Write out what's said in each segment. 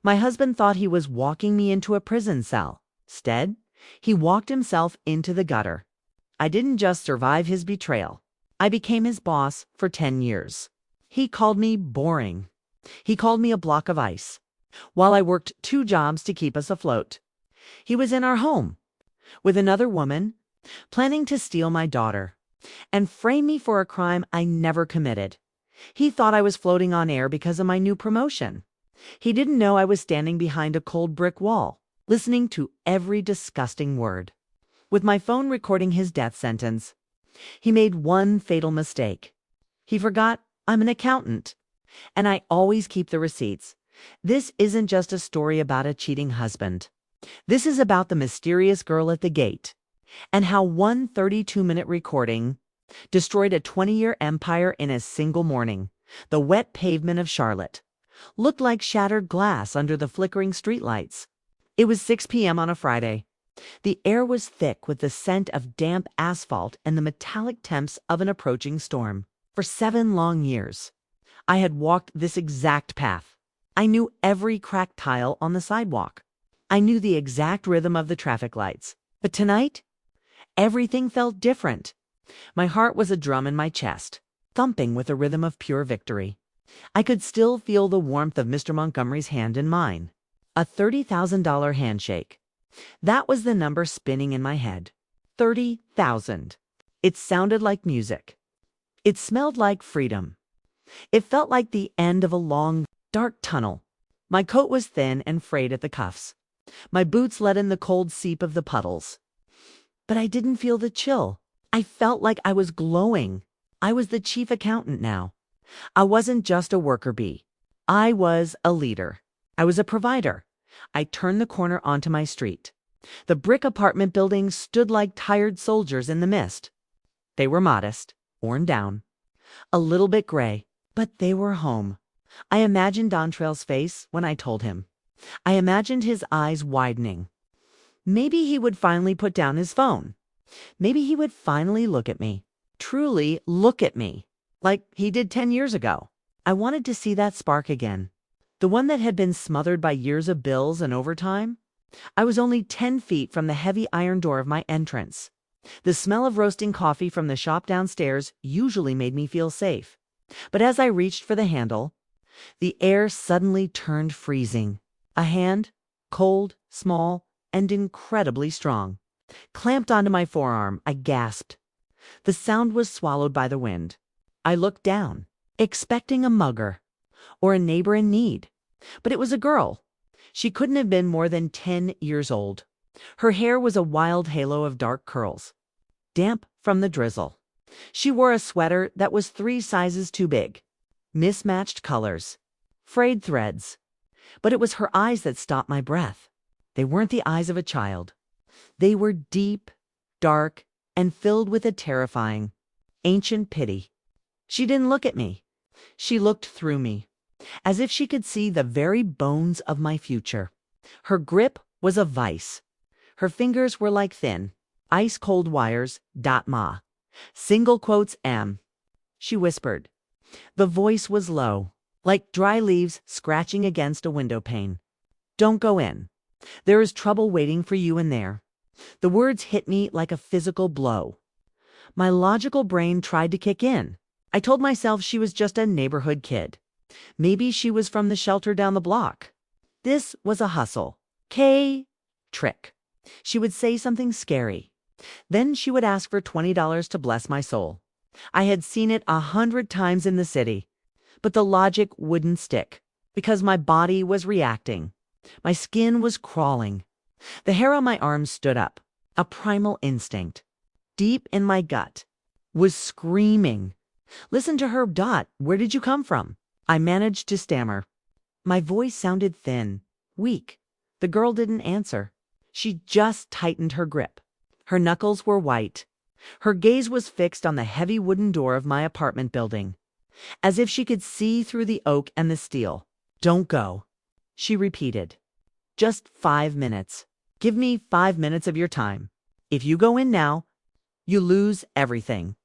My husband thought he was walking me into a prison cell. Instead, he walked himself into the gutter. I didn't just survive his betrayal. I became his boss for 10 years. He called me boring. He called me a block of ice. While I worked 2 jobs to keep us afloat. He was in our home with another woman, planning to steal my daughter and frame me for a crime I never committed. He thought I was floating on air because of my new promotion. He didn't know I was standing behind a cold brick wall, listening to every disgusting word, with my phone recording his death sentence. He made one fatal mistake. He forgot I'm an accountant, and I always keep the receipts. This isn't just a story about a cheating husband. This is about the mysterious girl at the gate, and how one 32-minute recording destroyed a 20-year empire in a single morning. The wet pavement of Charlotte looked like shattered glass under the flickering streetlights. It was 6 p.m. on a Friday. The air was thick with the scent of damp asphalt and the metallic temps of an approaching storm. For 7 long years, I had walked this exact path. I knew every cracked tile on the sidewalk. I knew the exact rhythm of the traffic lights. But tonight, everything felt different. My heart was a drum in my chest, thumping with a rhythm of pure victory. I could still feel the warmth of Mr. Montgomery's hand in mine. A $30,000 handshake. That was the number spinning in my head. 30,000. It sounded like music. It smelled like freedom. It felt like the end of a long, dark tunnel. My coat was thin and frayed at the cuffs. My boots let in the cold seep of the puddles. But I didn't feel the chill. I felt like I was glowing. I was the chief accountant now. I wasn't just a worker bee. I was a leader. I was a provider. I turned the corner onto my street. The brick apartment buildings stood like tired soldiers in the mist. They were modest, worn down, a little bit gray, but they were home. I imagined Dontrell's face when I told him. I imagined his eyes widening. Maybe he would finally put down his phone. Maybe he would finally look at me. Truly look at me. Like he did 10 years ago. I wanted to see that spark again. The one that had been smothered by years of bills and overtime. I was only 10 feet from the heavy iron door of my entrance. The smell of roasting coffee from the shop downstairs usually made me feel safe. But as I reached for the handle, the air suddenly turned freezing. A hand, cold, small, and incredibly strong, clamped onto my forearm. I gasped. The sound was swallowed by the wind. I looked down, expecting a mugger or a neighbor in need. But it was a girl. She couldn't have been more than 10 years old. Her hair was a wild halo of dark curls, damp from the drizzle. She wore a sweater that was 3 sizes too big, mismatched colors, frayed threads. But it was her eyes that stopped my breath. They weren't the eyes of a child. They were deep, dark, and filled with a terrifying, ancient pity. She didn't look at me. She looked through me, as if she could see the very bones of my future. Her grip was a vice. Her fingers were like thin, ice-cold wires. .ma. Single quotes M. She whispered. The voice was low, like dry leaves scratching against a window pane. Don't go in. There is trouble waiting for you in there. The words hit me like a physical blow. My logical brain tried to kick in. I told myself she was just a neighborhood kid. Maybe she was from the shelter down the block. This was a hustle. Trick. She would say something scary. Then she would ask for $20 to bless my soul. I had seen it 100 times in the city, but the logic wouldn't stick because my body was reacting. My skin was crawling. The hair on my arms stood up. A primal instinct, deep in my gut, was screaming. Listen to her. Where did you come from? I managed to stammer. My voice sounded thin, weak. The girl didn't answer. She just tightened her grip. Her knuckles were white. Her gaze was fixed on the heavy wooden door of my apartment building, as if she could see through the oak and the steel. Don't go, she repeated. Just 5 minutes. Give me 5 minutes of your time. If you go in now, you lose everything.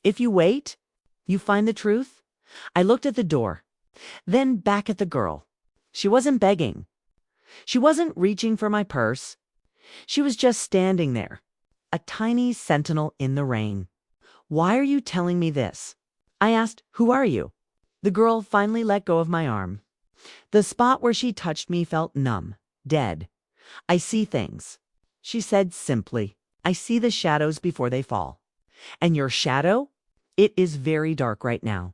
If you wait, you find the truth. I looked at the door, then back at the girl. She wasn't begging. She wasn't reaching for my purse. She was just standing there, a tiny sentinel in the rain. "Why are you telling me this?" I asked. "Who are you?" The girl finally let go of my arm. The spot where she touched me felt numb, dead. "I see things," she said simply. "I see the shadows before they fall. And your shadow? It is very dark right now.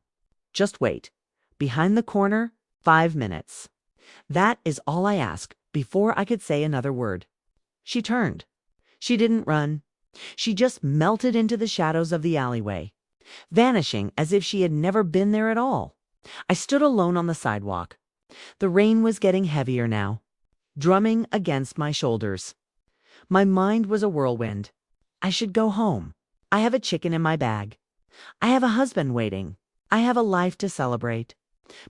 Just wait. Behind the corner, 5 minutes." That is all I asked before I could say another word. She turned. She didn't run. She just melted into the shadows of the alleyway, vanishing as if she had never been there at all. I stood alone on the sidewalk. The rain was getting heavier now, drumming against my shoulders. My mind was a whirlwind. I should go home. I have a chicken in my bag. I have a husband waiting. I have a life to celebrate.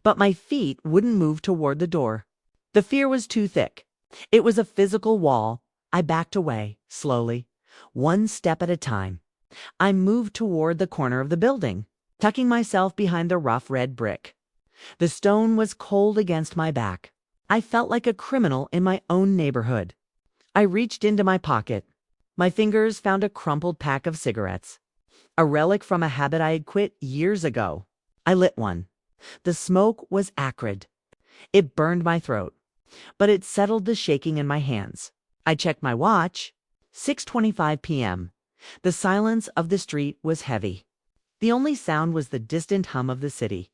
But my feet wouldn't move toward the door. The fear was too thick. It was a physical wall. I backed away, slowly, one step at a time. I moved toward the corner of the building, tucking myself behind the rough red brick. The stone was cold against my back. I felt like a criminal in my own neighborhood. I reached into my pocket. My fingers found a crumpled pack of cigarettes, a relic from a habit I had quit years ago. I lit one. The smoke was acrid. It burned my throat, but it settled the shaking in my hands. I checked my watch. 6:25 p.m. The silence of the street was heavy. The only sound was the distant hum of the city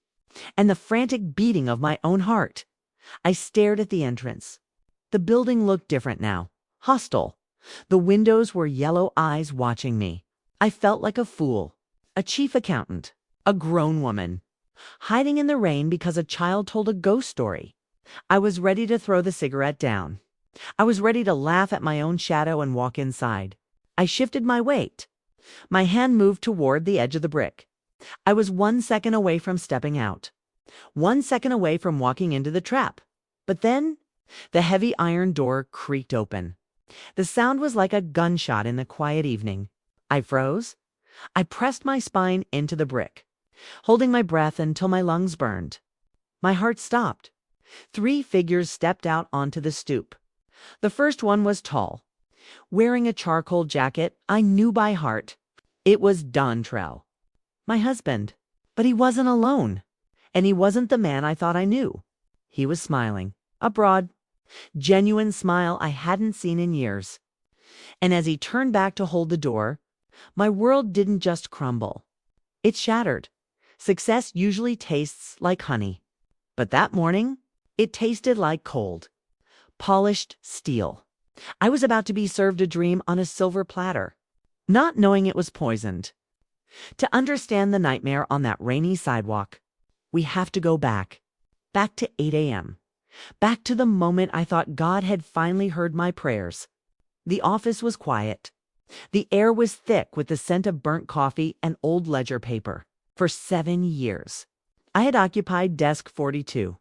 and the frantic beating of my own heart. I stared at the entrance. The building looked different now, hostile. The windows were yellow eyes watching me. I felt like a fool, a chief accountant, a grown woman, hiding in the rain because a child told a ghost story. I was ready to throw the cigarette down. I was ready to laugh at my own shadow and walk inside. I shifted my weight. My hand moved toward the edge of the brick. I was 1 second away from stepping out, 1 second away from walking into the trap. But then, the heavy iron door creaked open. The sound was like a gunshot in the quiet evening. I froze. I pressed my spine into the brick, holding my breath until my lungs burned. My heart stopped. 3 figures stepped out onto the stoop. The first one was tall, wearing a charcoal jacket I knew by heart. It was Dontrell, my husband. But he wasn't alone, and he wasn't the man I thought I knew. He was smiling, a broad, genuine smile I hadn't seen in years. And as he turned back to hold the door, my world didn't just crumble. It shattered. Success usually tastes like honey, but that morning, it tasted like cold, polished steel. I was about to be served a dream on a silver platter, not knowing it was poisoned. To understand the nightmare on that rainy sidewalk, we have to go back to 8 a.m., back to the moment I thought God had finally heard my prayers. The office was quiet. The air was thick with the scent of burnt coffee and old ledger paper. For 7 years, I had occupied desk 42.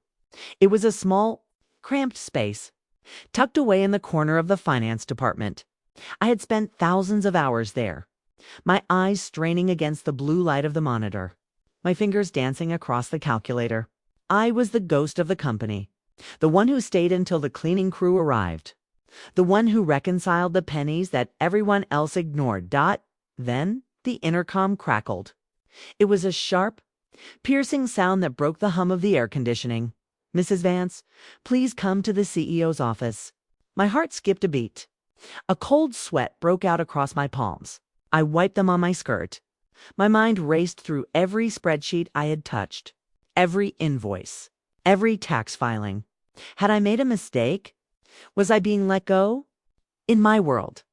It was a small, cramped space, tucked away in the corner of the finance department. I had spent thousands of hours there, my eyes straining against the blue light of the monitor, my fingers dancing across the calculator. I was the ghost of the company, the one who stayed until the cleaning crew arrived, the one who reconciled the pennies that everyone else ignored. Then the intercom crackled. It was a sharp, piercing sound that broke the hum of the air conditioning. "Mrs. Vance, please come to the CEO's office." My heart skipped a beat. A cold sweat broke out across my palms. I wiped them on my skirt. My mind raced through every spreadsheet I had touched, every invoice, every tax filing. Had I made a mistake? Was I being let go? In my world,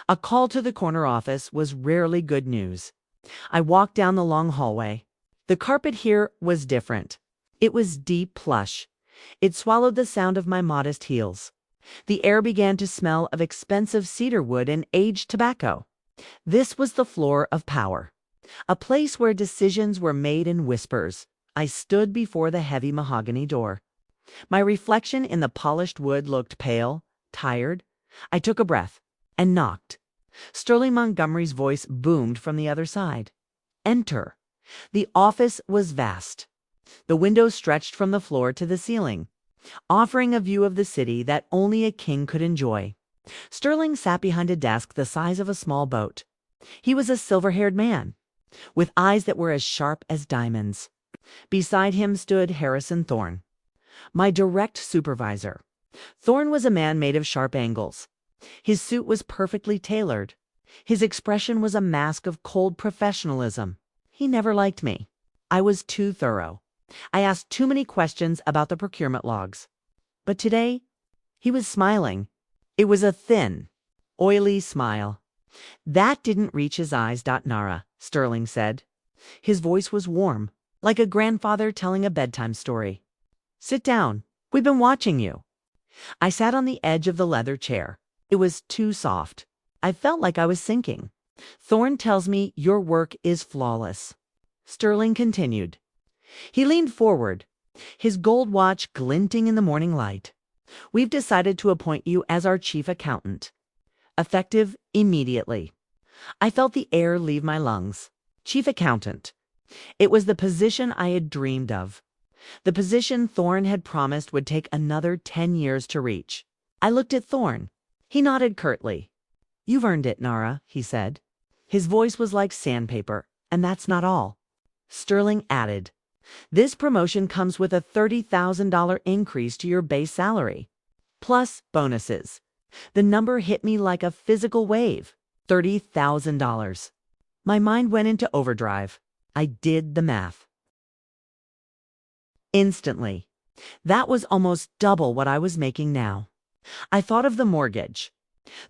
a call to the corner office was rarely good news. I walked down the long hallway. The carpet here was different. It was deep plush. It swallowed the sound of my modest heels. The air began to smell of expensive cedar wood and aged tobacco. This was the floor of power, a place where decisions were made in whispers. I stood before the heavy mahogany door. My reflection in the polished wood looked pale, tired. I took a breath and knocked. Sterling Montgomery's voice boomed from the other side. "Enter." The office was vast. The windows stretched from the floor to the ceiling. offering a view of the city that only a king could enjoy. Sterling sat behind a desk the size of a small boat. He was a silver-haired man, with eyes that were as sharp as diamonds. Beside him stood Harrison Thorne, my direct supervisor. Thorne was a man made of sharp angles. His suit was perfectly tailored. His expression was a mask of cold professionalism. He never liked me. I was too thorough. I asked too many questions about the procurement logs. But today, he was smiling. It was a thin, oily smile. That didn't reach his eyes, Nara, Sterling said. His voice was warm, like a grandfather telling a bedtime story. Sit down. We've been watching you. I sat on the edge of the leather chair. It was too soft. I felt like I was sinking. Thorne tells me your work is flawless. Sterling continued. He leaned forward, his gold watch glinting in the morning light. We've decided to appoint you as our chief accountant. Effective immediately. I felt the air leave my lungs. Chief accountant. It was the position I had dreamed of. The position Thorne had promised would take another 10 years to reach. I looked at Thorne. He nodded curtly. You've earned it, Nara, he said. His voice was like sandpaper, and that's not all. Sterling added, this promotion comes with a $30,000 increase to your base salary, plus bonuses. The number hit me like a physical wave. $30,000. My mind went into overdrive. I did the math. Instantly. That was almost double what I was making now. I thought of the mortgage,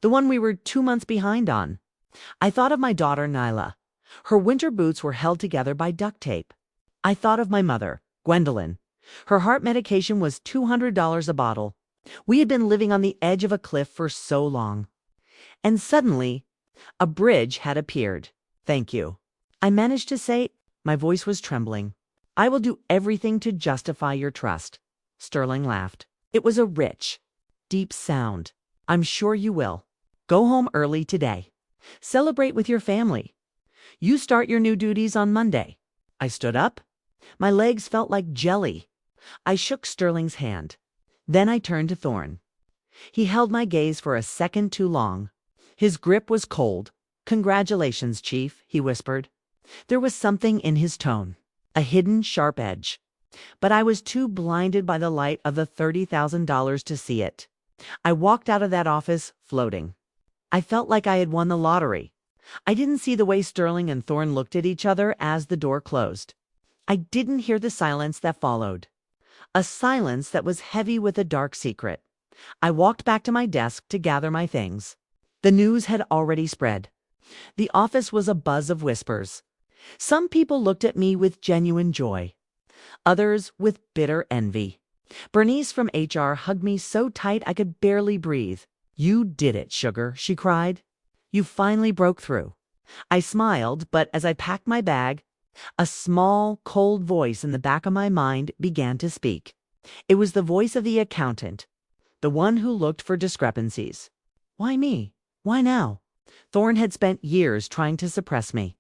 the one we were 2 months behind on. I thought of my daughter, Nyla. Her winter boots were held together by duct tape. I thought of my mother, Gwendolyn. Her heart medication was $200 a bottle. We had been living on the edge of a cliff for so long. And suddenly, a bridge had appeared. Thank you. I managed to say, my voice was trembling. I will do everything to justify your trust. Sterling laughed. It was a rich, deep sound. I'm sure you will. Go home early today. Celebrate with your family. You start your new duties on Monday. I stood up. My legs felt like jelly. I shook Sterling's hand. Then I turned to Thorne. He held my gaze for a second too long. His grip was cold. Congratulations, Chief, he whispered. There was something in his tone, a hidden sharp edge. But I was too blinded by the light of the $30,000 to see it. I walked out of that office floating. I felt like I had won the lottery. I didn't see the way Sterling and Thorne looked at each other as the door closed. I didn't hear the silence that followed. A silence that was heavy with a dark secret. I walked back to my desk to gather my things. The news had already spread. The office was a buzz of whispers. Some people looked at me with genuine joy. Others with bitter envy. Bernice from HR hugged me so tight I could barely breathe. You did it, sugar, she cried. You finally broke through. I smiled, but as I packed my bag, a small, cold voice in the back of my mind began to speak. It was the voice of the accountant, the one who looked for discrepancies. Why me? Why now? Thorne had spent years trying to suppress me.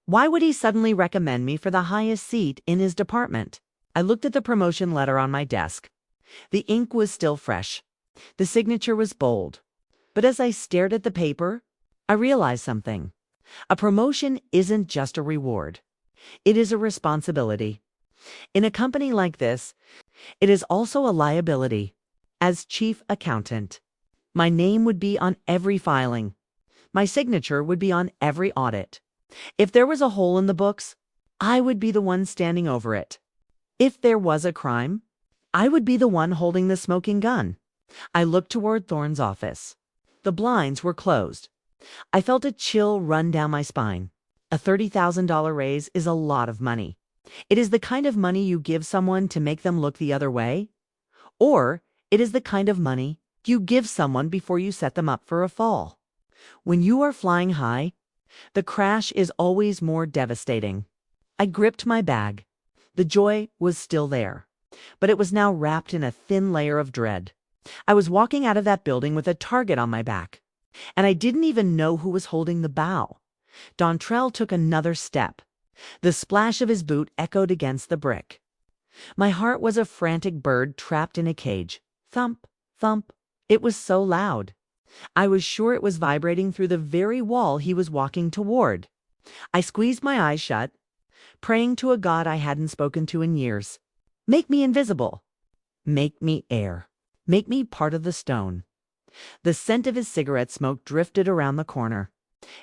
Why would he suddenly recommend me for the highest seat in his department? I looked at the promotion letter on my desk. The ink was still fresh. The signature was bold. But as I stared at the paper, I realized something. A promotion isn't just a reward. It is a responsibility. In a company like this, it is also a liability. As chief accountant, my name would be on every filing. My signature would be on every audit. If there was a hole in the books, I would be the one standing over it. If there was a crime, I would be the one holding the smoking gun. I looked toward Thorne's office. The blinds were closed. I felt a chill run down my spine. A $30,000 raise is a lot of money. It is the kind of money you give someone to make them look the other way, or it is the kind of money you give someone before you set them up for a fall. When you are flying high, the crash is always more devastating. I gripped my bag. The joy was still there, but it was now wrapped in a thin layer of dread. I was walking out of that building with a target on my back, and I didn't even know who was holding the bow. Dontrell took another step. The splash of his boot echoed against the brick. My heart was a frantic bird trapped in a cage. Thump, thump. It was so loud. I was sure it was vibrating through the very wall he was walking toward. I squeezed my eyes shut, praying to a god I hadn't spoken to in years. Make me invisible. Make me air. Make me part of the stone. The scent of his cigarette smoke drifted around the corner.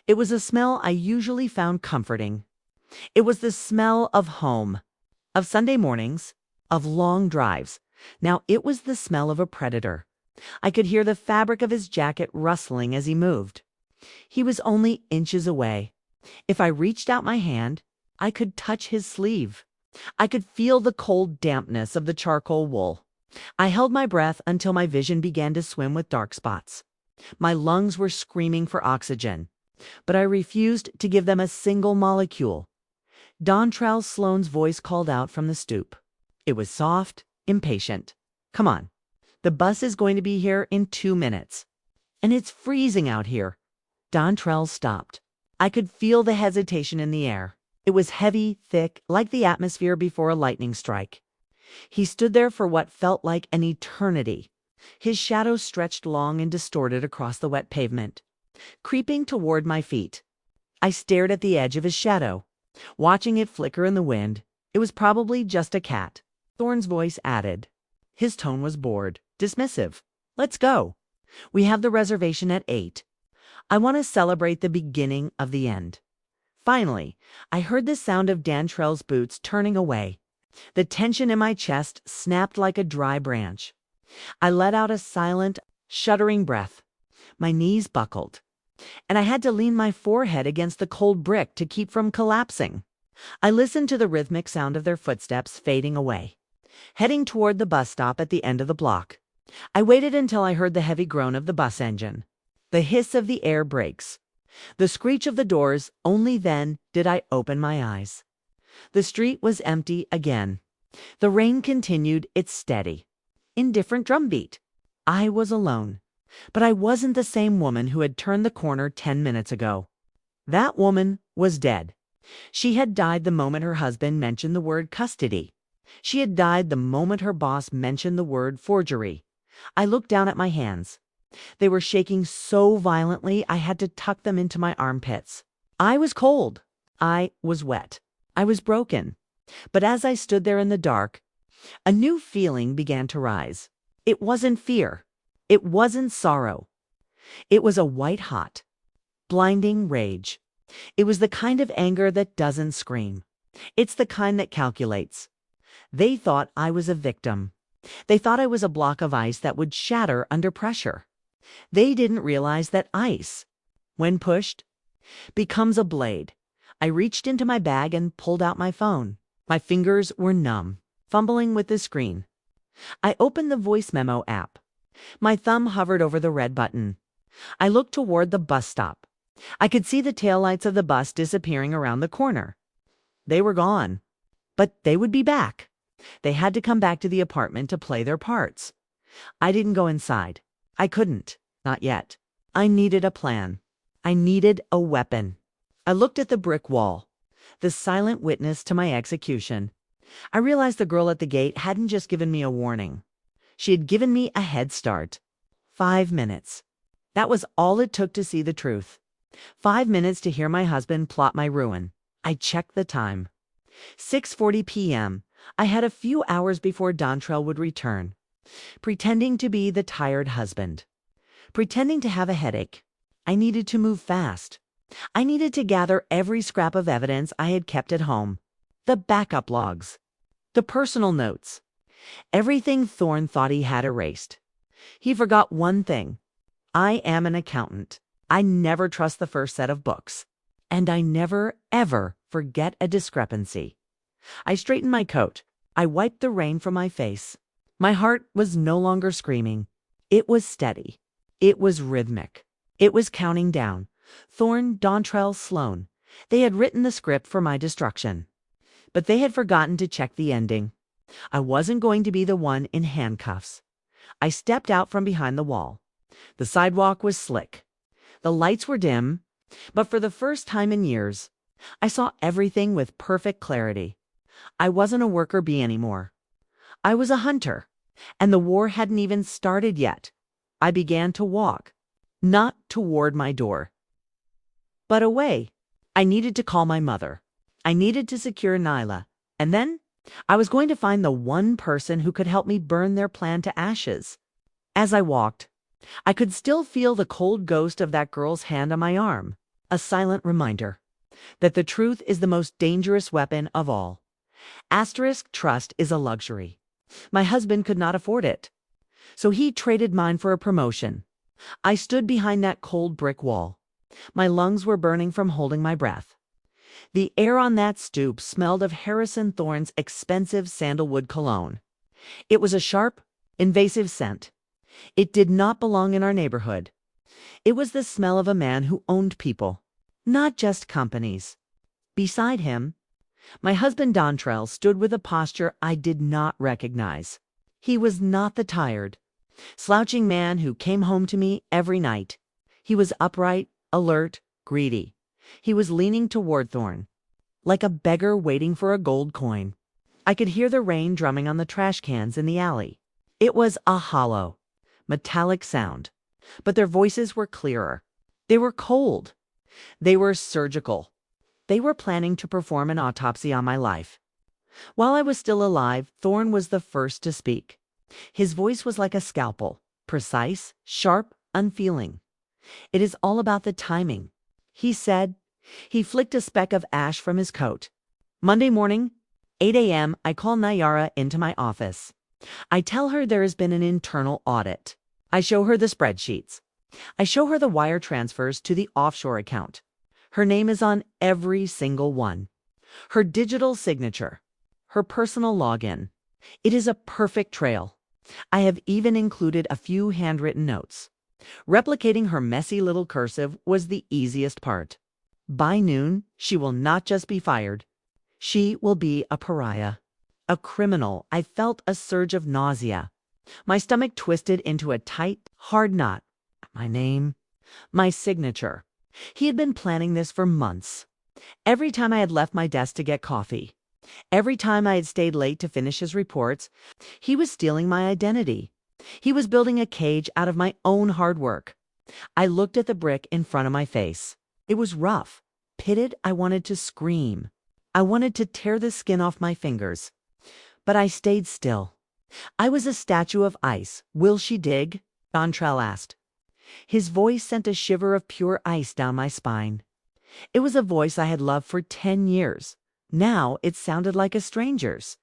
It was a smell I usually found comforting. It was the smell of home, of Sunday mornings, of long drives. Now it was the smell of a predator. I could hear the fabric of his jacket rustling as he moved. He was only inches away. If I reached out my hand, I could touch his sleeve. I could feel the cold dampness of the charcoal wool. I held my breath until my vision began to swim with dark spots. My lungs were screaming for oxygen, but I refused to give them a single molecule. Dontrell Sloane's voice called out from the stoop. It was soft, impatient. Come on. The bus is going to be here in 2 minutes. And it's freezing out here. Dontrell stopped. I could feel the hesitation in the air. It was heavy, thick, like the atmosphere before a lightning strike. He stood there for what felt like an eternity. His shadow stretched long and distorted across the wet pavement, creeping toward my feet. I stared at the edge of his shadow, watching it flicker in the wind. It was probably just a cat. Thorne's voice added. His tone was bored, dismissive. Let's go. We have the reservation at 8. I want to celebrate the beginning of the end. Finally, I heard the sound of Dontrell's boots turning away. The tension in my chest snapped like a dry branch. I let out a silent, shuddering breath. My knees buckled, and I had to lean my forehead against the cold brick to keep from collapsing. I listened to the rhythmic sound of their footsteps fading away, heading toward the bus stop at the end of the block. I waited until I heard the heavy groan of the bus engine, the hiss of the air brakes, the screech of the doors. Only then did I open my eyes. The street was empty again. The rain continued its steady, indifferent drumbeat. I was alone, but I wasn't the same woman who had turned the corner 10 minutes ago. That woman was dead. She had died the moment her husband mentioned the word custody. She had died the moment her boss mentioned the word forgery. I looked down at my hands. They were shaking so violently I had to tuck them into my armpits. I was cold. I was wet. I was broken. But as I stood there in the dark, a new feeling began to rise. It wasn't fear. It wasn't sorrow. It was a white-hot, blinding rage. It was the kind of anger that doesn't scream. It's the kind that calculates. They thought I was a victim. They thought I was a block of ice that would shatter under pressure. They didn't realize that ice, when pushed, becomes a blade. I reached into my bag and pulled out my phone. My fingers were numb, fumbling with the screen. I opened the voice memo app. My thumb hovered over the red button. I looked toward the bus stop. I could see the taillights of the bus disappearing around the corner. They were gone, but they would be back. They had to come back to the apartment to play their parts. I didn't go inside. I couldn't, not yet. I needed a plan. I needed a weapon. I looked at the brick wall, the silent witness to my execution. I realized the girl at the gate hadn't just given me a warning. She had given me a head start. 5 minutes. That was all it took to see the truth. 5 minutes to hear my husband plot my ruin. I checked the time. 6:40 p.m. I had a few hours before Dontrell would return. Pretending to be the tired husband. Pretending to have a headache. I needed to move fast. I needed to gather every scrap of evidence I had kept at home. The backup logs. The personal notes. Everything Thorne thought he had erased. He forgot one thing. I am an accountant. I never trust the first set of books. And I never, ever forget a discrepancy. I straightened my coat. I wiped the rain from my face. My heart was no longer screaming. It was steady. It was rhythmic. It was counting down. Thorne, Dontrell, Sloane. They had written the script for my destruction. But they had forgotten to check the ending. I wasn't going to be the one in handcuffs. I stepped out from behind the wall. The sidewalk was slick. The lights were dim, but for the first time in years, I saw everything with perfect clarity. I wasn't a worker bee anymore. I was a hunter, and the war hadn't even started yet. I began to walk, not toward my door, but away. I needed to call my mother. I needed to secure Nyla, and then I was going to find the one person who could help me burn their plan to ashes. As I walked, I could still feel the cold ghost of that girl's hand on my arm, a silent reminder that the truth is the most dangerous weapon of all. Trust is a luxury. My husband could not afford it, so he traded mine for a promotion. I stood behind that cold brick wall. My lungs were burning from holding my breath. The air on that stoop smelled of Harrison Thorne's expensive sandalwood cologne. It was a sharp, invasive scent. It did not belong in our neighborhood. It was the smell of a man who owned people, not just companies. Beside him, my husband Dontrell stood with a posture I did not recognize. He was not the tired, slouching man who came home to me every night. He was upright, alert, greedy. He was leaning toward Thorne, like a beggar waiting for a gold coin. I could hear the rain drumming on the trash cans in the alley. It was a hollow, metallic sound, but their voices were clearer. They were cold. They were surgical. They were planning to perform an autopsy on my life. While I was still alive, Thorne was the first to speak. His voice was like a scalpel, precise, sharp, unfeeling. It is all about the timing, he said. He flicked a speck of ash from his coat. Monday morning, 8 a.m., I call Nyara into my office. I tell her there has been an internal audit. I show her the spreadsheets. I show her the wire transfers to the offshore account. Her name is on every single one. Her digital signature. Her personal login. It is a perfect trail. I have even included a few handwritten notes. Replicating her messy little cursive was the easiest part. By noon, she will not just be fired. She will be a pariah. A criminal. I felt a surge of nausea. My stomach twisted into a tight, hard knot. My name. My signature. He had been planning this for months. Every time I had left my desk to get coffee, every time I had stayed late to finish his reports, he was stealing my identity. He was building a cage out of my own hard work. I looked at the brick in front of my face. It was rough, pitted. I wanted to scream. I wanted to tear the skin off my fingers. But I stayed still. I was a statue of ice. Will she dig? Dontrell asked. His voice sent a shiver of pure ice down my spine. It was a voice I had loved for 10 years. Now it sounded like a stranger's.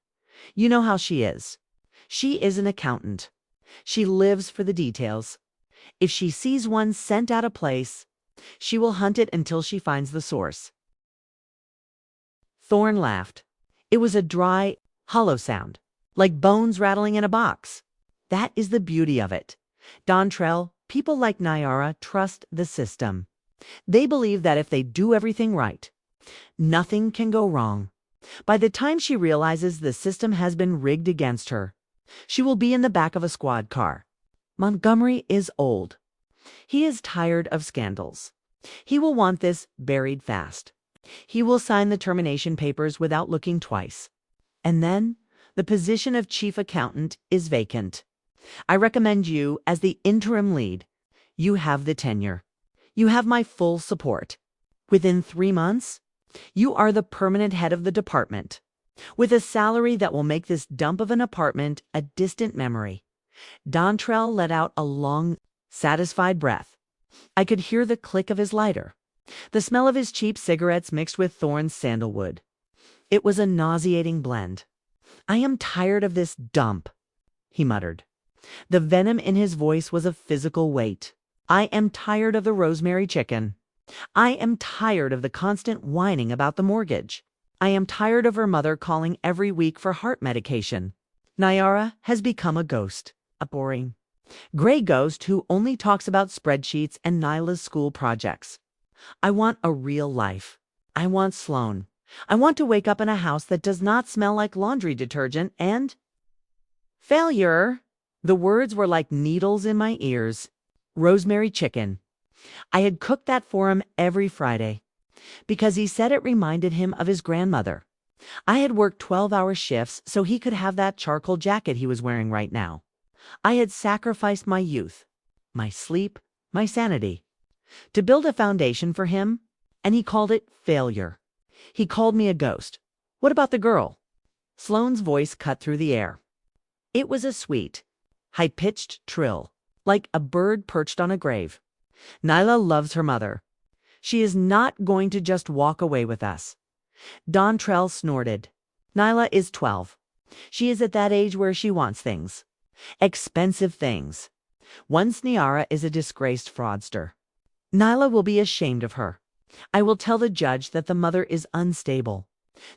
You know how she is. She is an accountant. She lives for the details. If she sees one scent out of place, she will hunt it until she finds the source. Thorne laughed. It was a dry, hollow sound, like bones rattling in a box. That is the beauty of it. Dontrell, people like Nyara trust the system. They believe that if they do everything right, nothing can go wrong. By the time she realizes the system has been rigged against her, she will be in the back of a squad car. Montgomery is old. He is tired of scandals. He will want this buried fast. He will sign the termination papers without looking twice. And then the position of chief accountant is vacant. I recommend you as the interim lead. You have the tenure. You have my full support. Within 3 months, you are the permanent head of the department, with a salary that will make this dump of an apartment a distant memory. Dontrell let out a long, satisfied breath. I could hear the click of his lighter, the smell of his cheap cigarettes mixed with Thorne's sandalwood. It was a nauseating blend. I am tired of this dump, he muttered. The venom in his voice was a physical weight. I am tired of the rosemary chicken. I am tired of the constant whining about the mortgage. I am tired of her mother calling every week for heart medication. Nyara has become a ghost, a boring, gray ghost who only talks about spreadsheets and Nyla's school projects. I want a real life. I want Sloan. I want to wake up in a house that does not smell like laundry detergent and... Failure! The words were like needles in my ears. Rosemary chicken. I had cooked that for him every Friday, because he said it reminded him of his grandmother. I had worked 12-hour shifts so he could have that charcoal jacket he was wearing right now. I had sacrificed my youth, my sleep, my sanity, to build a foundation for him, and he called it failure. He called me a ghost. What about the girl? Sloane's voice cut through the air. It was a sweet, high-pitched trill, like a bird perched on a grave. Nyla loves her mother. She is not going to just walk away with us. Dontrell snorted. Nyla is 12. She is at that age where she wants things. Expensive things. Once Nyara is a disgraced fraudster. Nyla will be ashamed of her. I will tell the judge that the mother is unstable,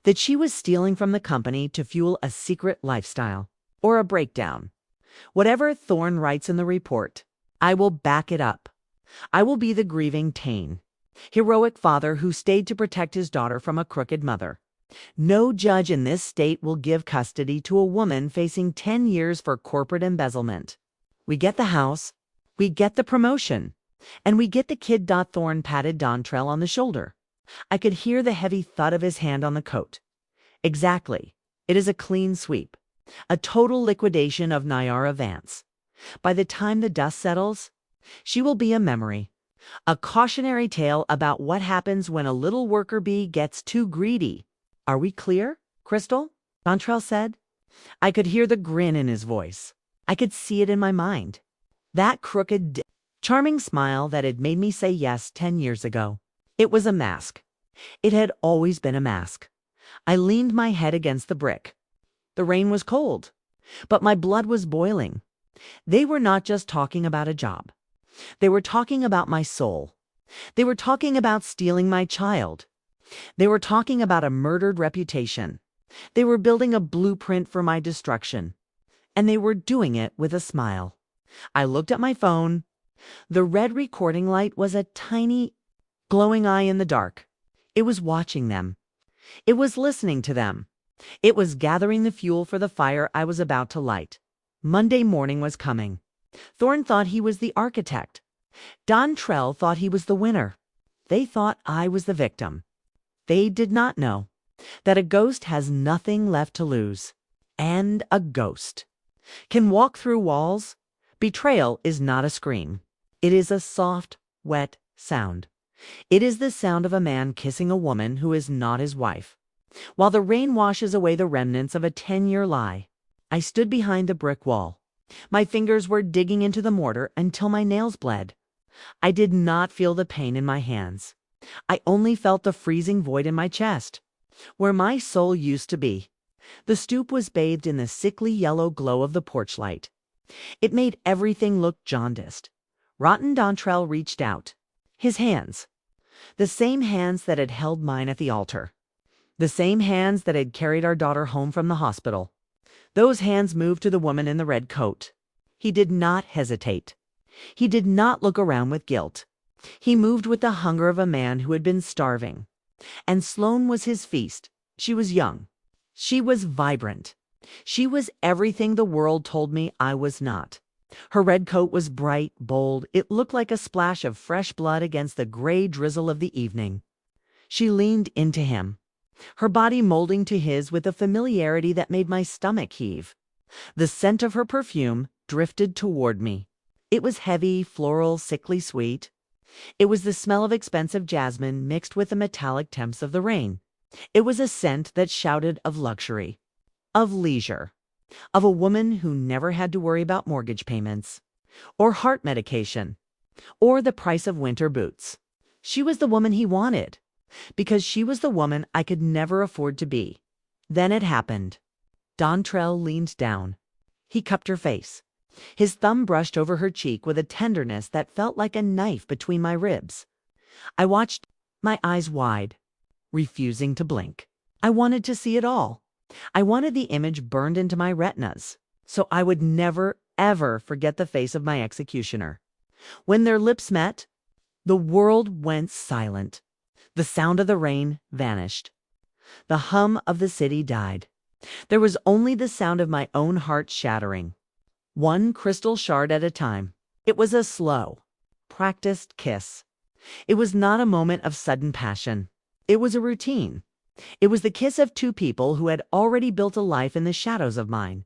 that she was stealing from the company to fuel a secret lifestyle, or a breakdown. Whatever Thorne writes in the report, I will back it up. I will be the grieving Tane, heroic father who stayed to protect his daughter from a crooked mother. No judge in this state will give custody to a woman facing 10 years for corporate embezzlement. We get the house, we get the promotion, and we get the kid. Thorne patted Dontrell on the shoulder. I could hear the heavy thud of his hand on the coat. Exactly. It is a clean sweep. A total liquidation of Elena Vance. By the time the dust settles, she will be a memory. A cautionary tale about what happens when a little worker bee gets too greedy. Are we clear, Crystal? Dontrell said. I could hear the grin in his voice. I could see it in my mind. That crooked, charming smile that had made me say yes 10 years ago. It was a mask. It had always been a mask. I leaned my head against the brick. The rain was cold, but my blood was boiling. They were not just talking about a job. They were talking about my soul. They were talking about stealing my child. They were talking about a murdered reputation. They were building a blueprint for my destruction. And they were doing it with a smile. I looked at my phone. The red recording light was a tiny, glowing eye in the dark. It was watching them. It was listening to them. It was gathering the fuel for the fire I was about to light. Monday morning was coming. Thorne thought he was the architect. Dontrell thought he was the winner. They thought I was the victim. They did not know that a ghost has nothing left to lose. And a ghost can walk through walls. Betrayal is not a scream. It is a soft, wet sound. It is the sound of a man kissing a woman who is not his wife. While the rain washes away the remnants of a 10-year lie, I stood behind the brick wall. My fingers were digging into the mortar until my nails bled. I did not feel the pain in my hands. I only felt the freezing void in my chest, where my soul used to be. The stoop was bathed in the sickly yellow glow of the porch light. It made everything look jaundiced. Rotten Dontrell reached out. His hands. The same hands that had held mine at the altar. The same hands that had carried our daughter home from the hospital. Those hands moved to the woman in the red coat. He did not hesitate. He did not look around with guilt. He moved with the hunger of a man who had been starving. And Sloane was his feast. She was young. She was vibrant. She was everything the world told me I was not. Her red coat was bright, bold. It looked like a splash of fresh blood against the gray drizzle of the evening. She leaned into him, her body molding to his with a familiarity that made my stomach heave. The scent of her perfume drifted toward me. It was heavy, floral, sickly sweet. It was the smell of expensive jasmine mixed with the metallic temps of the rain. It was a scent that shouted of luxury, of leisure, of a woman who never had to worry about mortgage payments, or heart medication, or the price of winter boots. She was the woman he wanted, because she was the woman I could never afford to be. Then it happened. Dontrell leaned down. He cupped her face. His thumb brushed over her cheek with a tenderness that felt like a knife between my ribs. I watched, my eyes wide, refusing to blink. I wanted to see it all. I wanted the image burned into my retinas, so I would never, ever forget the face of my executioner. When their lips met, the world went silent. The sound of the rain vanished. The hum of the city died. There was only the sound of my own heart shattering, one crystal shard at a time. It was a slow, practiced kiss. It was not a moment of sudden passion. It was a routine. It was the kiss of two people who had already built a life in the shadows of mine.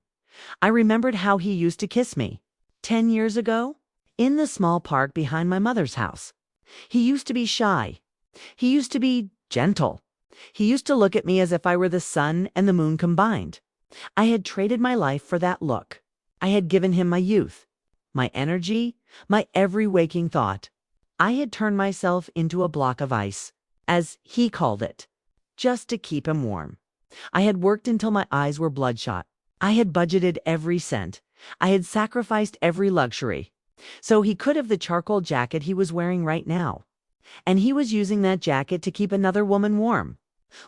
I remembered how he used to kiss me. 10 years ago, in the small park behind my mother's house. He used to be shy. He used to be gentle. He used to look at me as if I were the sun and the moon combined. I had traded my life for that look. I had given him my youth, my energy, my every waking thought. I had turned myself into a block of ice, as he called it, just to keep him warm. I had worked until my eyes were bloodshot. I had budgeted every cent. I had sacrificed every luxury. So he could have the charcoal jacket he was wearing right now. And he was using that jacket to keep another woman warm,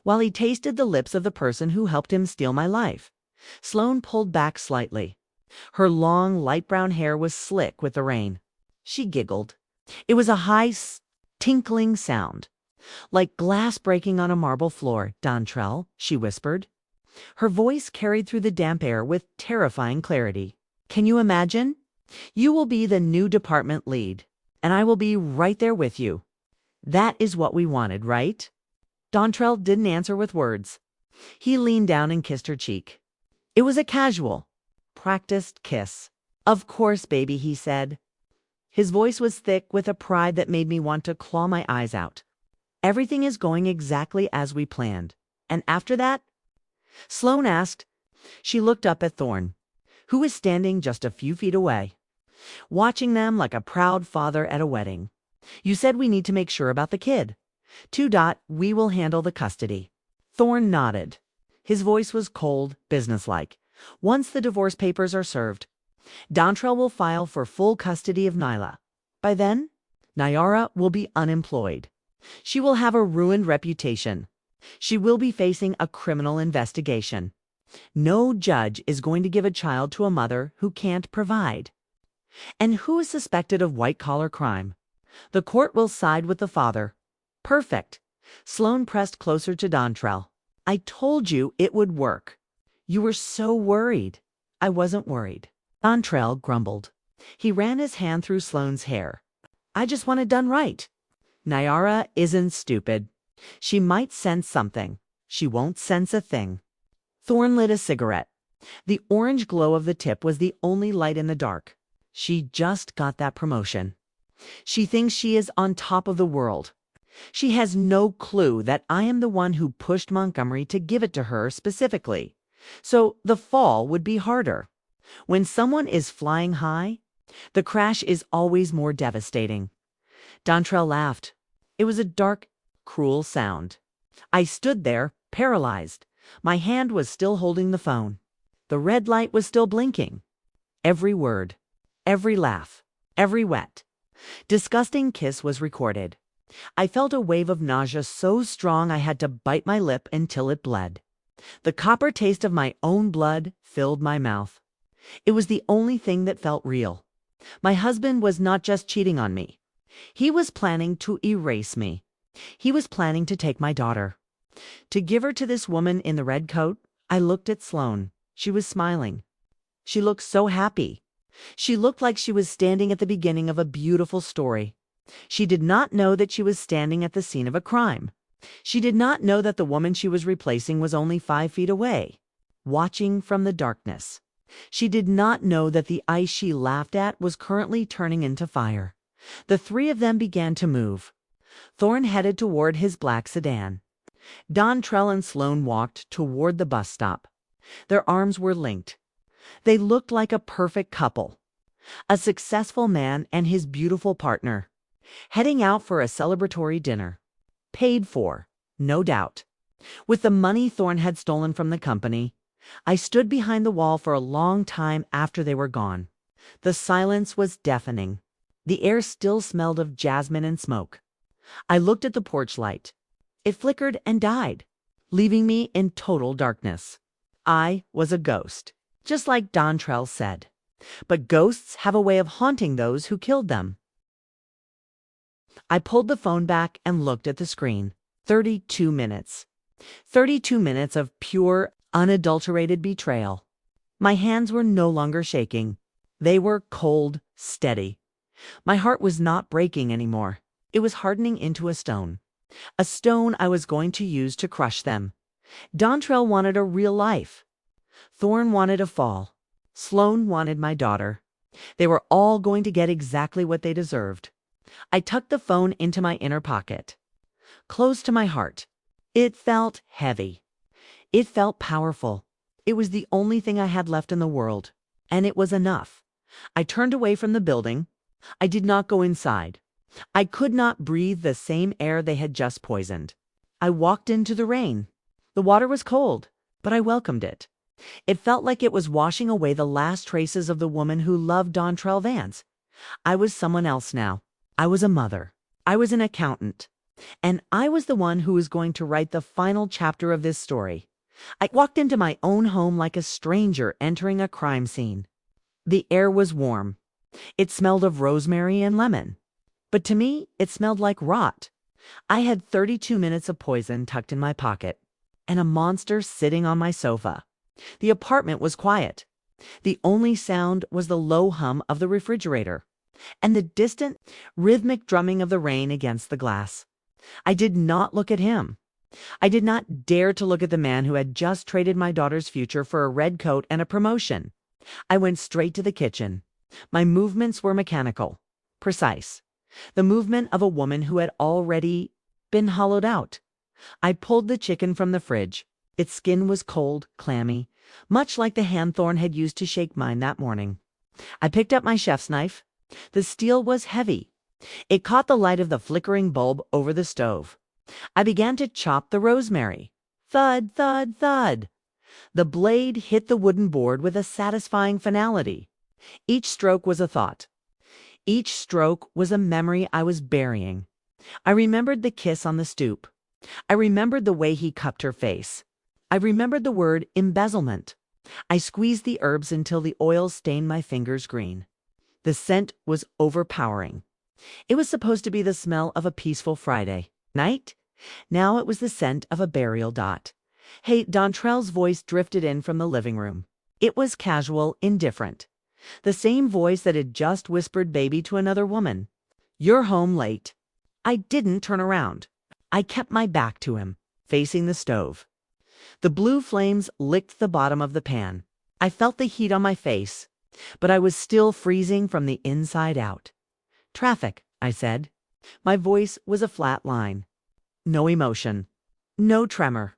while he tasted the lips of the person who helped him steal my life. Sloane pulled back slightly. Her long, light brown hair was slick with the rain. She giggled. It was a high, tinkling sound, like glass breaking on a marble floor. "Dontrell," she whispered. Her voice carried through the damp air with terrifying clarity. "Can you imagine? You will be the new department lead, and I will be right there with you. That is what we wanted, right?" Dontrell didn't answer with words. He leaned down and kissed her cheek. It was a casual, practiced kiss. "Of course, baby," he said. His voice was thick with a pride that made me want to claw my eyes out. "Everything is going exactly as we planned. And after that?" Sloane asked. She looked up at Thorne, who was standing just a few feet away, watching them like a proud father at a wedding. "You said we need to make sure about the kid. We will handle the custody." Thorne nodded. His voice was cold, businesslike. "Once the divorce papers are served, Dontrell will file for full custody of Nyla. By then, Nyara will be unemployed. She will have a ruined reputation. She will be facing a criminal investigation. No judge is going to give a child to a mother who can't provide. And who is suspected of white-collar crime? The court will side with the father." "Perfect." Sloane pressed closer to Dontrell. "I told you it would work. You were so worried." "I wasn't worried." Dontrell grumbled. He ran his hand through Sloane's hair. "I just want it done right. Nyara isn't stupid. She might sense something. She won't sense a thing." Thorne lit a cigarette. The orange glow of the tip was the only light in the dark. "She just got that promotion. She thinks she is on top of the world. She has no clue that I am the one who pushed Montgomery to give it to her specifically. So the fall would be harder. When someone is flying high, the crash is always more devastating." Dontrell laughed. It was a dark, cruel sound. I stood there, paralyzed. My hand was still holding the phone. The red light was still blinking. Every word, every laugh, every wet, disgusting kiss was recorded. I felt a wave of nausea so strong I had to bite my lip until it bled. The copper taste of my own blood filled my mouth. It was the only thing that felt real. My husband was not just cheating on me. He was planning to erase me. He was planning to take my daughter, to give her to this woman in the red coat. I looked at Sloane. She was smiling. She looked so happy. She looked like she was standing at the beginning of a beautiful story. She did not know that she was standing at the scene of a crime. She did not know that the woman she was replacing was only 5 feet away, watching from the darkness. She did not know that the ice she laughed at was currently turning into fire. The three of them began to move. Thorne headed toward his black sedan. Dontrell and Sloane walked toward the bus stop. Their arms were linked. They looked like a perfect couple. A successful man and his beautiful partner, heading out for a celebratory dinner. Paid for, no doubt, with the money Thorne had stolen from the company. I stood behind the wall for a long time after they were gone. The silence was deafening. The air still smelled of jasmine and smoke. I looked at the porch light. It flickered and died, leaving me in total darkness. I was a ghost, just like Dontrell said. But ghosts have a way of haunting those who killed them. I pulled the phone back and looked at the screen. 32 minutes. 32 minutes of pure, unadulterated betrayal. My hands were no longer shaking. They were cold, steady. My heart was not breaking anymore. It was hardening into a stone. a stone I was going to use to crush them. Dontrell wanted a real life. Thorne wanted a fall. Sloane wanted my daughter. They were all going to get exactly what they deserved. I tucked the phone into my inner pocket, close to my heart. It felt heavy. It felt powerful. It was the only thing I had left in the world, and it was enough. I turned away from the building. I did not go inside. I could not breathe the same air they had just poisoned. I walked into the rain. The water was cold, but I welcomed it. It felt like it was washing away the last traces of the woman who loved Dontrell Vance. I was someone else now. I was a mother. I was an accountant. And I was the one who was going to write the final chapter of this story. I walked into my own home like a stranger entering a crime scene. The air was warm. It smelled of rosemary and lemon. But to me, it smelled like rot. I had 32 minutes of poison tucked in my pocket, and a monster sitting on my sofa. The apartment was quiet. The only sound was the low hum of the refrigerator and the distant, rhythmic drumming of the rain against the glass. I did not look at him. I did not dare to look at the man who had just traded my daughter's future for a red coat and a promotion. I went straight to the kitchen. My movements were mechanical, precise. The movement of a woman who had already been hollowed out. I pulled the chicken from the fridge. Its skin was cold, clammy, much like the hand Thorne had used to shake mine that morning. I picked up my chef's knife. The steel was heavy. It caught the light of the flickering bulb over the stove. I began to chop the rosemary. Thud, thud, thud. The blade hit the wooden board with a satisfying finality. Each stroke was a thought. Each stroke was a memory I was burying. I remembered the kiss on the stoop. I remembered the way he cupped her face. I remembered the word embezzlement. I squeezed the herbs until the oil stained my fingers green. The scent was overpowering. It was supposed to be the smell of a peaceful Friday night. Now it was the scent of a burial dot. Hey, Dontrell's voice drifted in from the living room. It was casual, indifferent. The same voice that had just whispered baby to another woman. You're home late. I didn't turn around. I kept my back to him, facing the stove. The blue flames licked the bottom of the pan. I felt the heat on my face, but I was still freezing from the inside out. Traffic, I said. My voice was a flat line. No emotion. No tremor.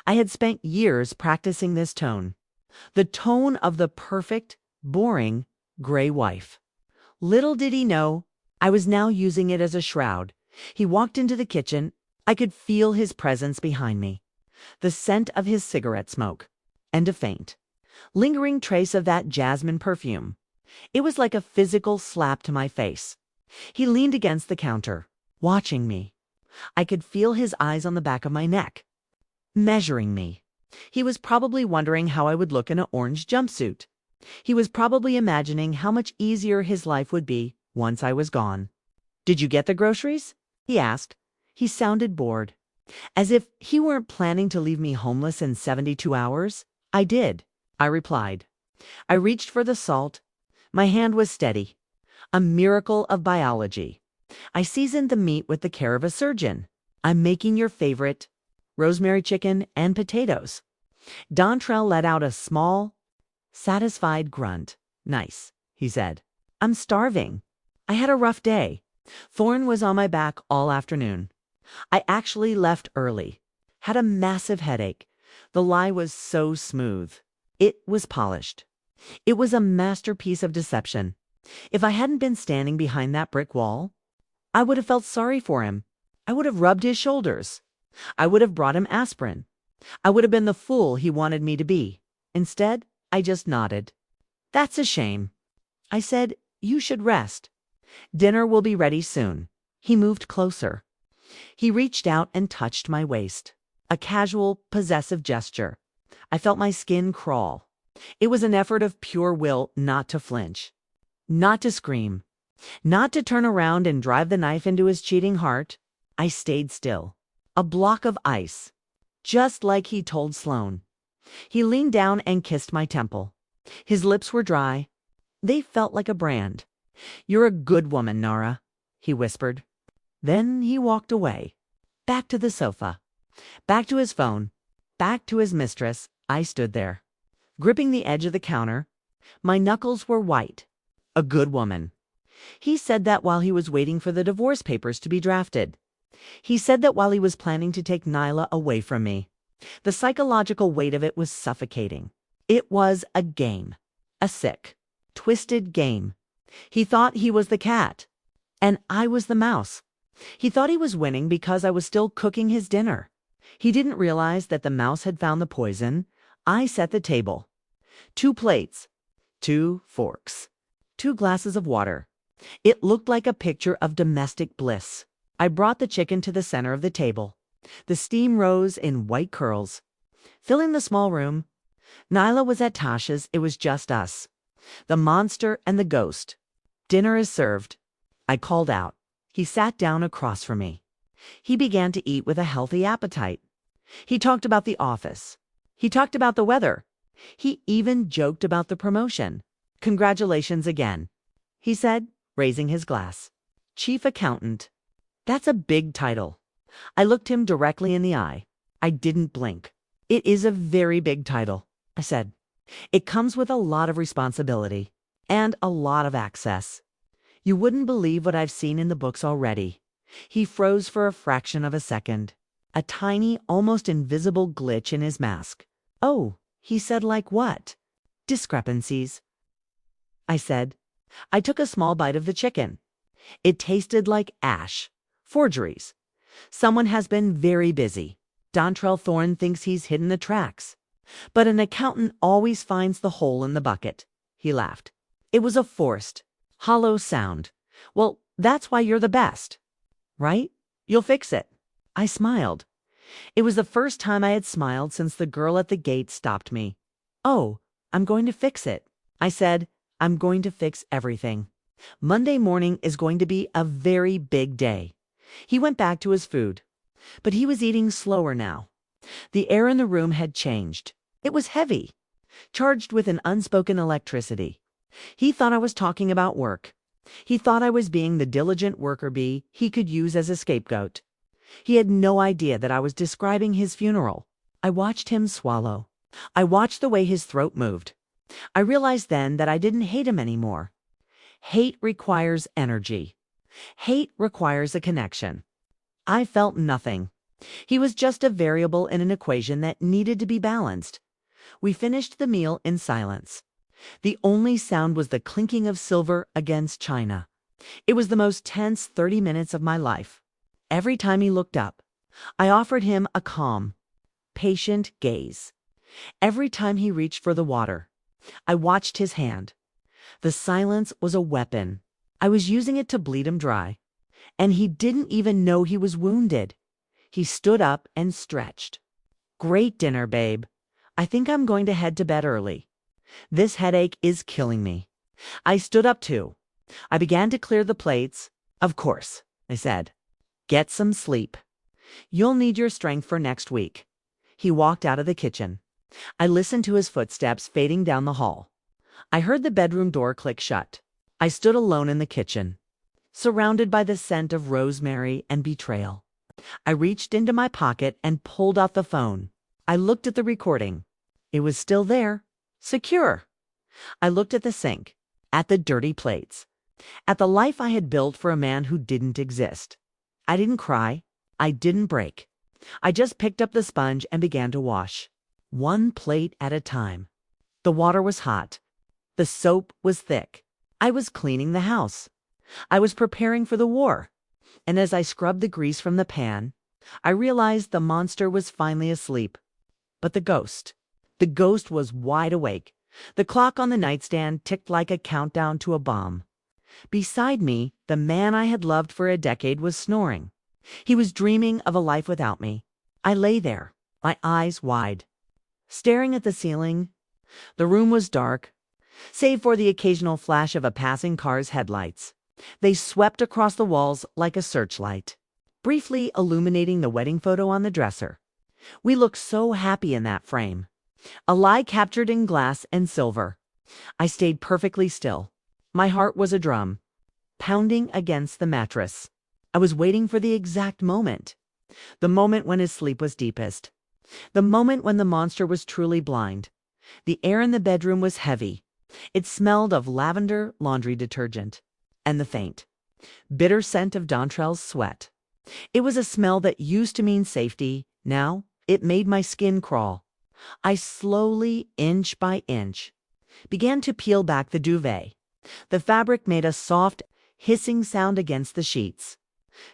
I had spent years practicing this tone. The tone of the perfect, boring, gray wife. Little did he know, I was now using it as a shroud. He walked into the kitchen. I could feel his presence behind me. The scent of his cigarette smoke, and a faint, lingering trace of that jasmine perfume. It was like a physical slap to my face. He leaned against the counter, watching me. I could feel his eyes on the back of my neck, measuring me. He was probably wondering how I would look in an orange jumpsuit. He was probably imagining how much easier his life would be once I was gone. Did you get the groceries? He asked. He sounded bored. As if he weren't planning to leave me homeless in 72 hours. I did, I replied. I reached for the salt. My hand was steady. A miracle of biology. I seasoned the meat with the care of a surgeon. I'm making your favorite rosemary chicken and potatoes. Dontrell let out a small, satisfied grunt. Nice, he said. I'm starving. I had a rough day. Thorne was on my back all afternoon. I actually left early. Had a massive headache. The lie was so smooth. It was polished. It was a masterpiece of deception. If I hadn't been standing behind that brick wall, I would have felt sorry for him. I would have rubbed his shoulders. I would have brought him aspirin. I would have been the fool he wanted me to be. Instead, I just nodded. That's a shame. I said, you should rest. Dinner will be ready soon. He moved closer. He reached out and touched my waist. A casual, possessive gesture. I felt my skin crawl. It was an effort of pure will not to flinch, not to scream, not to turn around and drive the knife into his cheating heart. I stayed still. A block of ice, just like he told Sloane. He leaned down and kissed my temple. His lips were dry. They felt like a brand. You're a good woman, Nara, he whispered. Then he walked away. Back to the sofa. Back to his phone. Back to his mistress. I stood there, gripping the edge of the counter. My knuckles were white. A good woman. He said that while he was waiting for the divorce papers to be drafted. He said that while he was planning to take Nyla away from me. The psychological weight of it was suffocating. It was a game. A sick, twisted game. He thought he was the cat, and I was the mouse. He thought he was winning because I was still cooking his dinner. He didn't realize that the mouse had found the poison. I set the table. 2 plates, 2 forks, 2 glasses of water. It looked like a picture of domestic bliss. I brought the chicken to the center of the table. The steam rose in white curls, filling the small room. Nyla was at Tasha's. It was just us. The monster and the ghost. Dinner is served. I called out. He sat down across from me. He began to eat with a healthy appetite. He talked about the office. He talked about the weather. He even joked about the promotion. Congratulations again, he said, raising his glass. Chief accountant. That's a big title. I looked him directly in the eye. I didn't blink. It is a very big title, I said. It comes with a lot of responsibility and a lot of access. You wouldn't believe what I've seen in the books already. He froze for a fraction of a second. A tiny, almost invisible glitch in his mask. Oh, he said, like what? Discrepancies, I said. I took a small bite of the chicken. It tasted like ash. Forgeries. Someone has been very busy. Dontrell Thorne thinks he's hidden the tracks. But an accountant always finds the hole in the bucket. He laughed. It was a forced, hollow sound. Well, that's why you're the best. Right? You'll fix it. I smiled. It was the first time I had smiled since the girl at the gate stopped me. Oh, I'm going to fix it. I said, I'm going to fix everything. Monday morning is going to be a very big day. He went back to his food, but he was eating slower now. The air in the room had changed. It was heavy, charged with an unspoken electricity. He thought I was talking about work. He thought I was being the diligent worker bee he could use as a scapegoat. He had no idea that I was describing his funeral. I watched him swallow. I watched the way his throat moved. I realized then that I didn't hate him anymore. Hate requires energy. Hate requires a connection. I felt nothing. He was just a variable in an equation that needed to be balanced. We finished the meal in silence. The only sound was the clinking of silver against china. It was the most tense 30 minutes of my life. Every time he looked up, I offered him a calm, patient gaze. Every time he reached for the water, I watched his hand. The silence was a weapon. I was using it to bleed him dry. And he didn't even know he was wounded. He stood up and stretched. Great dinner, babe. I think I'm going to head to bed early. This headache is killing me. I stood up too. I began to clear the plates. Of course, I said. Get some sleep. You'll need your strength for next week. He walked out of the kitchen. I listened to his footsteps fading down the hall. I heard the bedroom door click shut. I stood alone in the kitchen, surrounded by the scent of rosemary and betrayal. I reached into my pocket and pulled out the phone. I looked at the recording. It was still there, secure. I looked at the sink, at the dirty plates, at the life I had built for a man who didn't exist. I didn't cry. I didn't break. I just picked up the sponge and began to wash, one plate at a time. The water was hot. The soap was thick. I was cleaning the house. I was preparing for the war. And as I scrubbed the grease from the pan, I realized the monster was finally asleep. But the ghost was wide awake. The clock on the nightstand ticked like a countdown to a bomb. Beside me, the man I had loved for a decade was snoring. He was dreaming of a life without me. I lay there, my eyes wide, staring at the ceiling. The room was dark, save for the occasional flash of a passing car's headlights. They swept across the walls like a searchlight, briefly illuminating the wedding photo on the dresser. We looked so happy in that frame, a lie captured in glass and silver. I stayed perfectly still. My heart was a drum, pounding against the mattress. I was waiting for the exact moment. The moment when his sleep was deepest. The moment when the monster was truly blind. The air in the bedroom was heavy. It smelled of lavender laundry detergent and the faint, bitter scent of Dontrell's sweat. It was a smell that used to mean safety. Now it made my skin crawl. I slowly, inch by inch, began to peel back the duvet. The fabric made a soft, hissing sound against the sheets.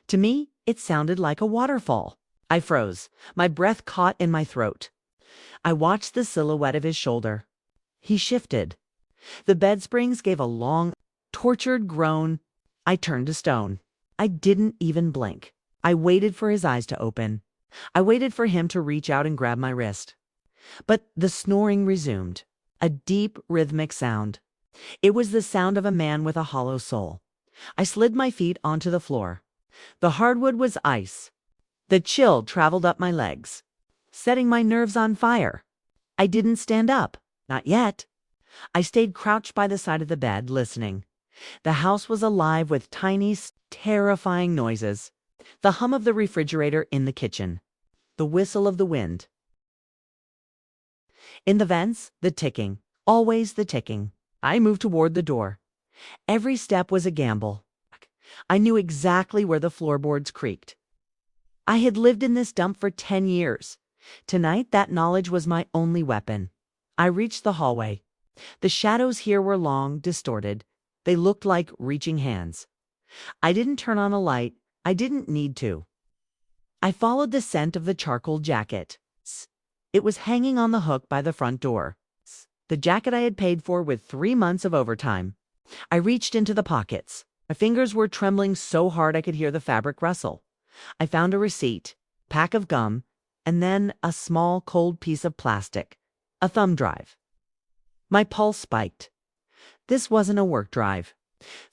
To me, it sounded like a waterfall. I froze, my breath caught in my throat. I watched the silhouette of his shoulder. He shifted. The bed springs gave a long, tortured groan. I turned to stone. I didn't even blink. I waited for his eyes to open. I waited for him to reach out and grab my wrist. But the snoring resumed, a deep, rhythmic sound. It was the sound of a man with a hollow soul. I slid my feet onto the floor. The hardwood was ice. The chill traveled up my legs, setting my nerves on fire. I didn't stand up, not yet. I stayed crouched by the side of the bed, listening. The house was alive with tiny, terrifying noises. The hum of the refrigerator in the kitchen. The whistle of the wind. In the vents, the ticking. Always the ticking. I moved toward the door. Every step was a gamble. I knew exactly where the floorboards creaked. I had lived in this dump for 10 years. Tonight, that knowledge was my only weapon. I reached the hallway. The shadows here were long, distorted. They looked like reaching hands. I didn't turn on a light. I didn't need to. I followed the scent of the charcoal jacket. It was hanging on the hook by the front door. The jacket I had paid for with 3 months of overtime. I reached into the pockets. My fingers were trembling so hard I could hear the fabric rustle. I found a receipt, pack of gum, and then a small cold piece of plastic, a thumb drive. My pulse spiked. This wasn't a work drive.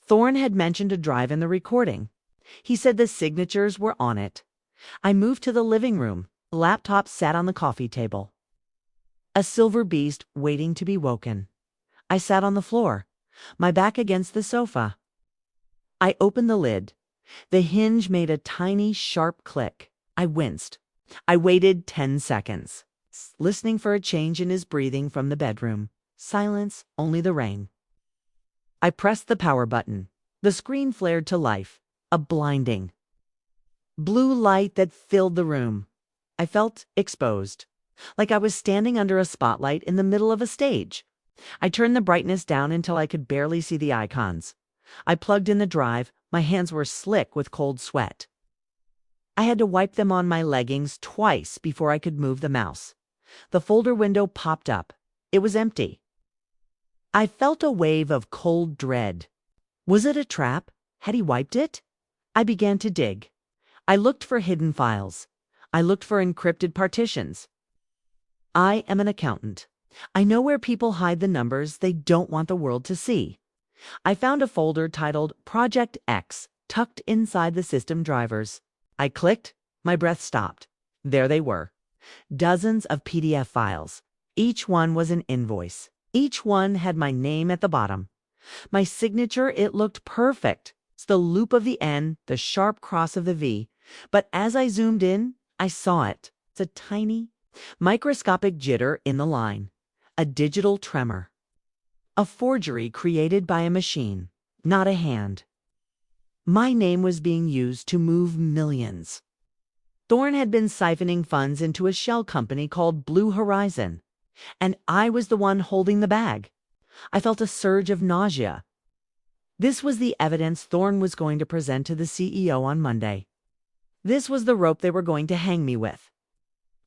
Thorne had mentioned a drive in the recording. He said the signatures were on it. I moved to the living room. The laptop sat on the coffee table. A silver beast waiting to be woken. I sat on the floor, my back against the sofa. I opened the lid. The hinge made a tiny, sharp click. I winced. I waited 10 seconds, listening for a change in his breathing from the bedroom. Silence, only the rain. I pressed the power button. The screen flared to life. A blinding blue light that filled the room. I felt exposed, like I was standing under a spotlight in the middle of a stage. I turned the brightness down until I could barely see the icons. I plugged in the drive. My hands were slick with cold sweat. I had to wipe them on my leggings twice before I could move the mouse. The folder window popped up. It was empty. I felt a wave of cold dread. Was it a trap? Had he wiped it? I began to dig. I looked for hidden files. I looked for encrypted partitions. I am an accountant. I know where people hide the numbers they don't want the world to see. I found a folder titled Project X tucked inside the system drivers. I clicked. My breath stopped. There they were. Dozens of PDF files. Each one was an invoice. Each one had my name at the bottom. My signature, it looked perfect. It's the loop of the N, the sharp cross of the V. But as I zoomed in, I saw it. It's a tiny, microscopic jitter in the line. A digital tremor. A forgery created by a machine, not a hand. My name was being used to move millions. Thorne had been siphoning funds into a shell company called Blue Horizon, and I was the one holding the bag. I felt a surge of nausea. This was the evidence Thorne was going to present to the CEO on Monday. This was the rope they were going to hang me with.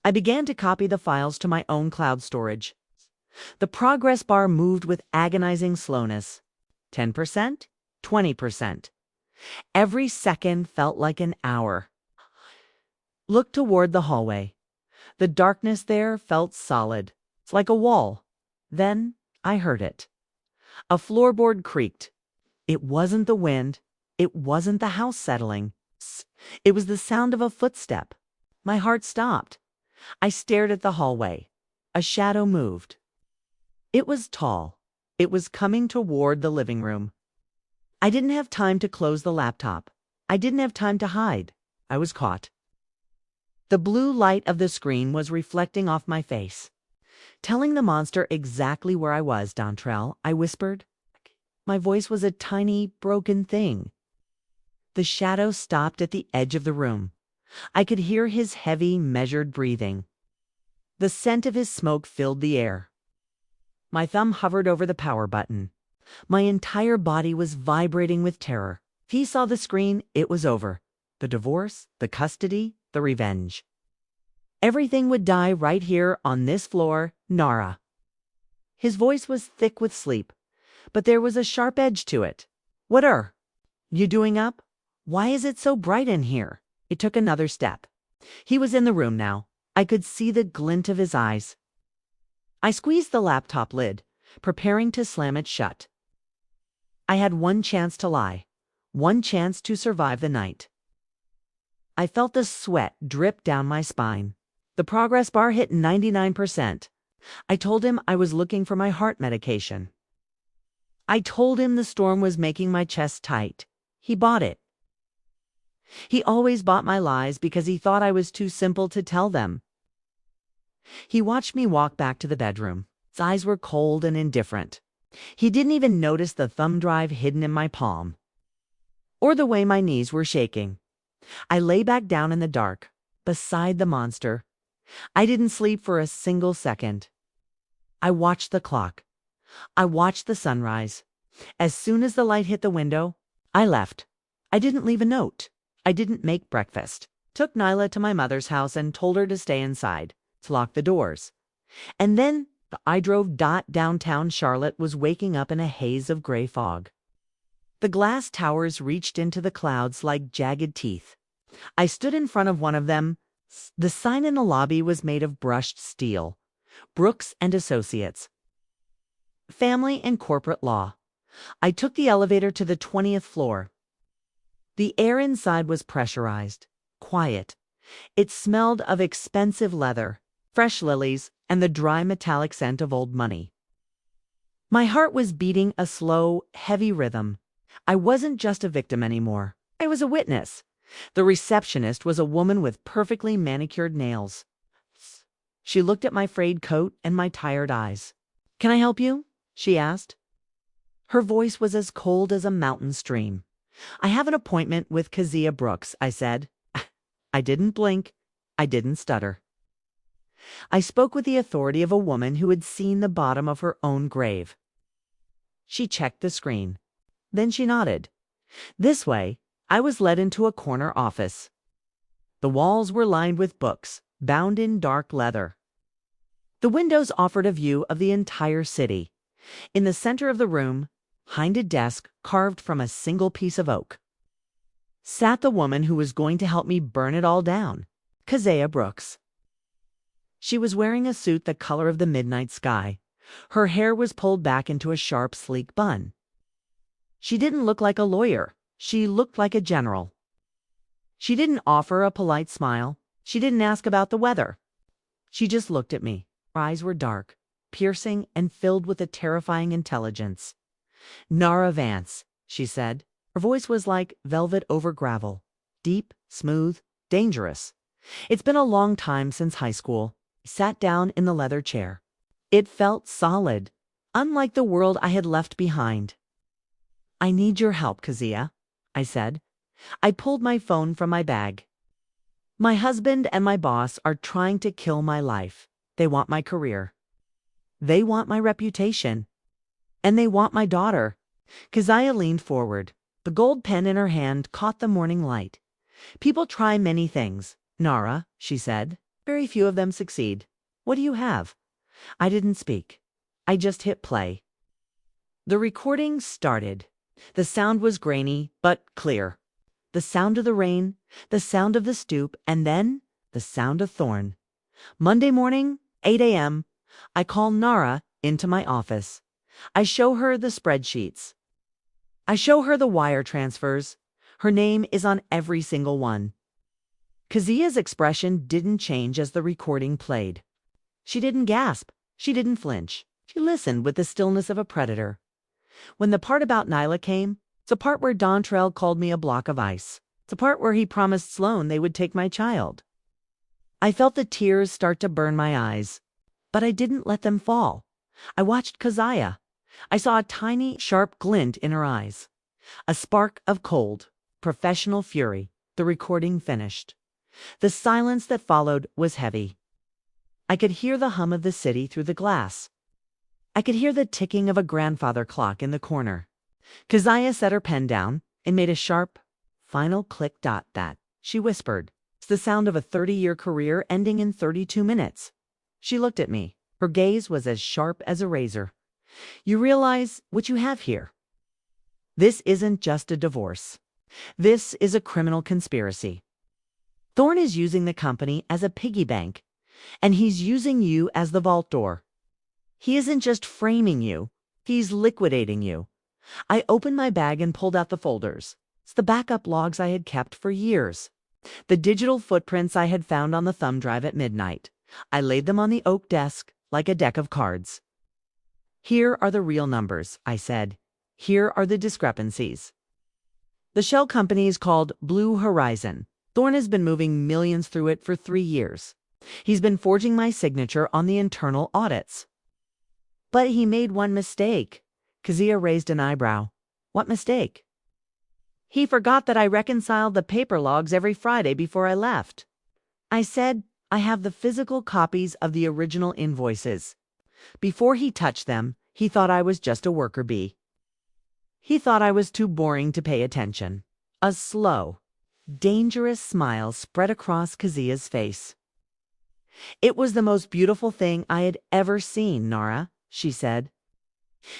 I began to copy the files to my own cloud storage. The progress bar moved with agonizing slowness. 10%, 20%. Every second felt like an hour. Looked toward the hallway. The darkness there felt solid. It's like a wall. Then I heard it. A floorboard creaked. It wasn't the wind. It wasn't the house settling. It was the sound of a footstep. My heart stopped. I stared at the hallway. A shadow moved. It was tall. It was coming toward the living room. I didn't have time to close the laptop. I didn't have time to hide. I was caught. The blue light of the screen was reflecting off my face, telling the monster exactly where I was. Dontrell, I whispered. My voice was a tiny, broken thing. The shadow stopped at the edge of the room. I could hear his heavy, measured breathing. The scent of his smoke filled the air. My thumb hovered over the power button. My entire body was vibrating with terror. If he saw the screen, it was over. The divorce, the custody, the revenge. Everything would die right here on this floor, Nara. His voice was thick with sleep, but there was a sharp edge to it. What are you doing up? Why is it so bright in here? It took another step. He was in the room now. I could see the glint of his eyes. I squeezed the laptop lid, preparing to slam it shut. I had one chance to lie, one chance to survive the night. I felt the sweat drip down my spine. The progress bar hit 99%. I told him I was looking for my heart medication. I told him the storm was making my chest tight. He bought it. He always bought my lies because he thought I was too simple to tell them. He watched me walk back to the bedroom. His eyes were cold and indifferent. He didn't even notice the thumb drive hidden in my palm, or the way my knees were shaking. I lay back down in the dark, beside the monster. I didn't sleep for a single second. I watched the clock. I watched the sunrise. As soon as the light hit the window, I left. I didn't leave a note. I didn't make breakfast. Took Nyla to my mother's house and told her to stay inside, to lock the doors. And then I drove downtown. Charlotte was waking up in a haze of gray fog. The glass towers reached into the clouds like jagged teeth. I stood in front of one of them. The sign in the lobby was made of brushed steel. Brooks and Associates. Family and corporate law. I took the elevator to the 20th floor. The air inside was pressurized, quiet. It smelled of expensive leather, fresh lilies, and the dry metallic scent of old money. My heart was beating a slow, heavy rhythm. I wasn't just a victim anymore. I was a witness. The receptionist was a woman with perfectly manicured nails. She looked at my frayed coat and my tired eyes. "Can I help you?" she asked. Her voice was as cold as a mountain stream. "I have an appointment with Kezia Brooks," I said. I didn't blink. I didn't stutter. I spoke with the authority of a woman who had seen the bottom of her own grave. She checked the screen. Then she nodded. This way, I was led into a corner office. The walls were lined with books, bound in dark leather. The windows offered a view of the entire city. In the center of the room, behind a desk carved from a single piece of oak, sat the woman who was going to help me burn it all down, Kezia Brooks. She was wearing a suit the color of the midnight sky. Her hair was pulled back into a sharp, sleek bun. She didn't look like a lawyer. She looked like a general. She didn't offer a polite smile. She didn't ask about the weather. She just looked at me. Her eyes were dark, piercing, and filled with a terrifying intelligence. "Elena Vance," she said. Her voice was like velvet over gravel. Deep, smooth, dangerous. "It's been a long time since high school." I sat down in the leather chair. It felt solid, unlike the world I had left behind. "I need your help, Kezia," I said. I pulled my phone from my bag. "My husband and my boss are trying to kill my life. They want my career. They want my reputation. And they want my daughter." Kezia leaned forward. The gold pen in her hand caught the morning light. "People try many things, Nara," she said. "Very few of them succeed. What do you have?" I didn't speak. I just hit play. The recording started. The sound was grainy, but clear. The sound of the rain, the sound of the stoop, and then the sound of Thorn. Monday morning, 8 a.m., I call Nara into my office. I show her the spreadsheets. I show her the wire transfers. Her name is on every single one. Kezia's expression didn't change as the recording played. She didn't gasp. She didn't flinch. She listened with the stillness of a predator. When the part about Nyla came, it's the part where Dontrell called me a block of ice. It's the part where he promised Sloan they would take my child. I felt the tears start to burn my eyes, but I didn't let them fall. I watched Keziah. I saw a tiny, sharp glint in her eyes. A spark of cold, professional fury. The recording finished. The silence that followed was heavy. I could hear the hum of the city through the glass. I could hear the ticking of a grandfather clock in the corner. Keziah set her pen down and made a sharp, final click. That, she whispered. It's the sound of a 30-year career ending in 32 minutes. She looked at me. Her gaze was as sharp as a razor. You realize what you have here? This isn't just a divorce. This is a criminal conspiracy. Thorne is using the company as a piggy bank, and he's using you as the vault door. He isn't just framing you, he's liquidating you. I opened my bag and pulled out the folders. It's the backup logs I had kept for years. The digital footprints I had found on the thumb drive at midnight. I laid them on the oak desk like a deck of cards. Here are the real numbers, I said. Here are the discrepancies. The shell company is called Blue Horizon. Thorne has been moving millions through it for 3 years. He's been forging my signature on the internal audits. But he made one mistake. Keziah raised an eyebrow. What mistake? He forgot that I reconciled the paper logs every Friday before I left. I said, I have the physical copies of the original invoices. Before he touched them, he thought I was just a worker bee. He thought I was too boring to pay attention. A slow, dangerous smile spread across Keziah's face. It was the most beautiful thing I had ever seen, Nara, she said.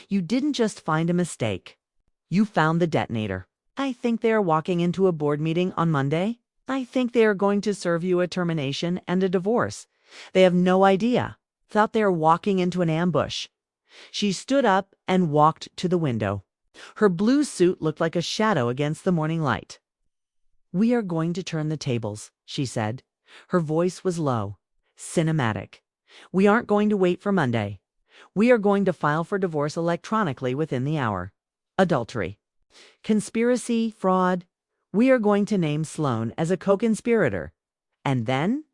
You didn't just find a mistake. You found the detonator. I think they are walking into a board meeting on Monday. I think they are going to serve you a termination and a divorce. They have no idea. Thought they are walking into an ambush. She stood up and walked to the window. Her blue suit looked like a shadow against the morning light. We are going to turn the tables, she said. Her voice was low, cinematic. We aren't going to wait for Monday. We are going to file for divorce electronically within the hour. Adultery, conspiracy, fraud. We are going to name Sloan as a co-conspirator. And then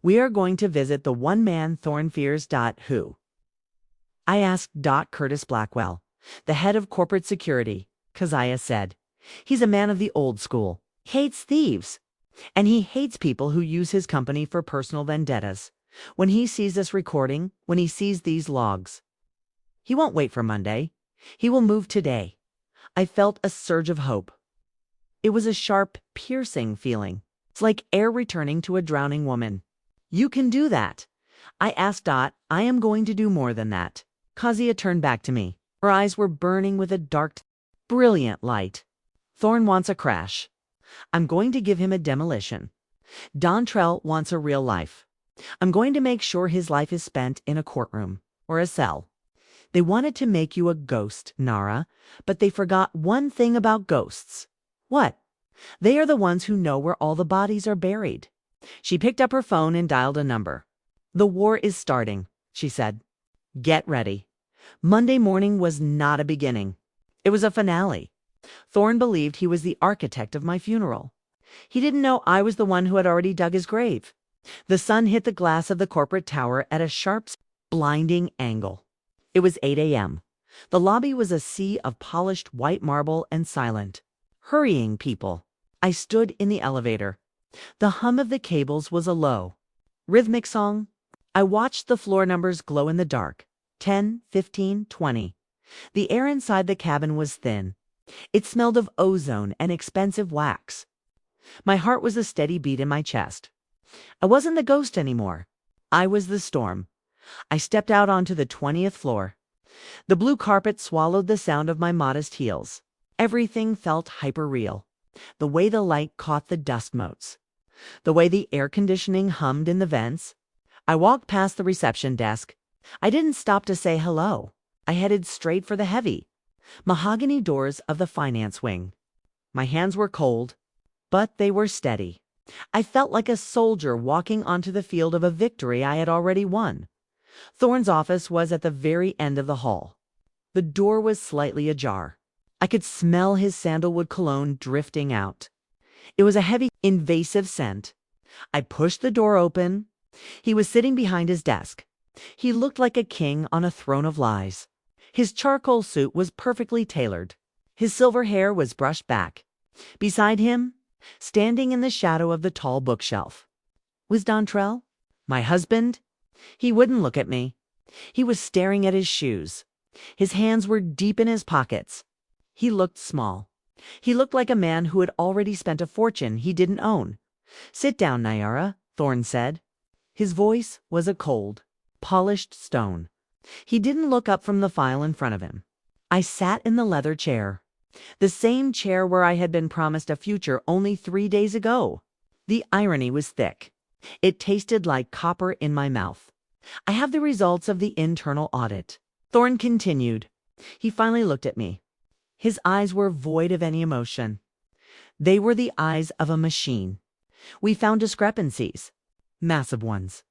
we are going to visit the one man Thorne fears. Who? I asked. Curtis Blackwell, the head of corporate security, Keziah said. He's a man of the old school. Hates thieves. And he hates people who use his company for personal vendettas. When he sees this recording, when he sees these logs, he won't wait for Monday. He will move today. I felt a surge of hope. It was a sharp, piercing feeling. It's like air returning to a drowning woman. You can do that. I asked. I am going to do more than that. Keziah turned back to me. Her eyes were burning with a dark, brilliant light. Thorne wants a crash. I'm going to give him a demolition. Dontrell wants a real life. I'm going to make sure his life is spent in a courtroom or a cell. They wanted to make you a ghost, Nara, but they forgot one thing about ghosts. What? They are the ones who know where all the bodies are buried. She picked up her phone and dialed a number. The war is starting, she said. Get ready. Monday morning was not a beginning. It was a finale. Thorne believed he was the architect of my funeral. He didn't know I was the one who had already dug his grave. The sun hit the glass of the corporate tower at a sharp, blinding angle. It was 8 a.m. The lobby was a sea of polished white marble and silent, hurrying people. I stood in the elevator. The hum of the cables was a low, rhythmic song. I watched the floor numbers glow in the dark. 10, 15, 20. The air inside the cabin was thin. It smelled of ozone and expensive wax. My heart was a steady beat in my chest. I wasn't the ghost anymore. I was the storm. I stepped out onto the 20th floor. The blue carpet swallowed the sound of my modest heels. Everything felt hyper-real. The way the light caught the dust motes. The way the air conditioning hummed in the vents. I walked past the reception desk. I didn't stop to say hello. I headed straight for the heavy, mahogany doors of the finance wing. My hands were cold, but they were steady. I felt like a soldier walking onto the field of a victory I had already won. Thorne's office was at the very end of the hall. The door was slightly ajar. I could smell his sandalwood cologne drifting out. It was a heavy, invasive scent. I pushed the door open. He was sitting behind his desk. He looked like a king on a throne of lies. His charcoal suit was perfectly tailored. His silver hair was brushed back. Beside him, standing in the shadow of the tall bookshelf, was Dontrell, my husband. He wouldn't look at me. He was staring at his shoes. His hands were deep in his pockets. He looked small. He looked like a man who had already spent a fortune he didn't own. "Sit down, Nyara," Thorne said. His voice was a cold, polished stone. He didn't look up from the file in front of him. I sat in the leather chair, the same chair where I had been promised a future only 3 days ago. The irony was thick. It tasted like copper in my mouth. "I have the results of the internal audit," Thorne continued. He finally looked at me. His eyes were void of any emotion. They were the eyes of a machine. "We found discrepancies, massive ones.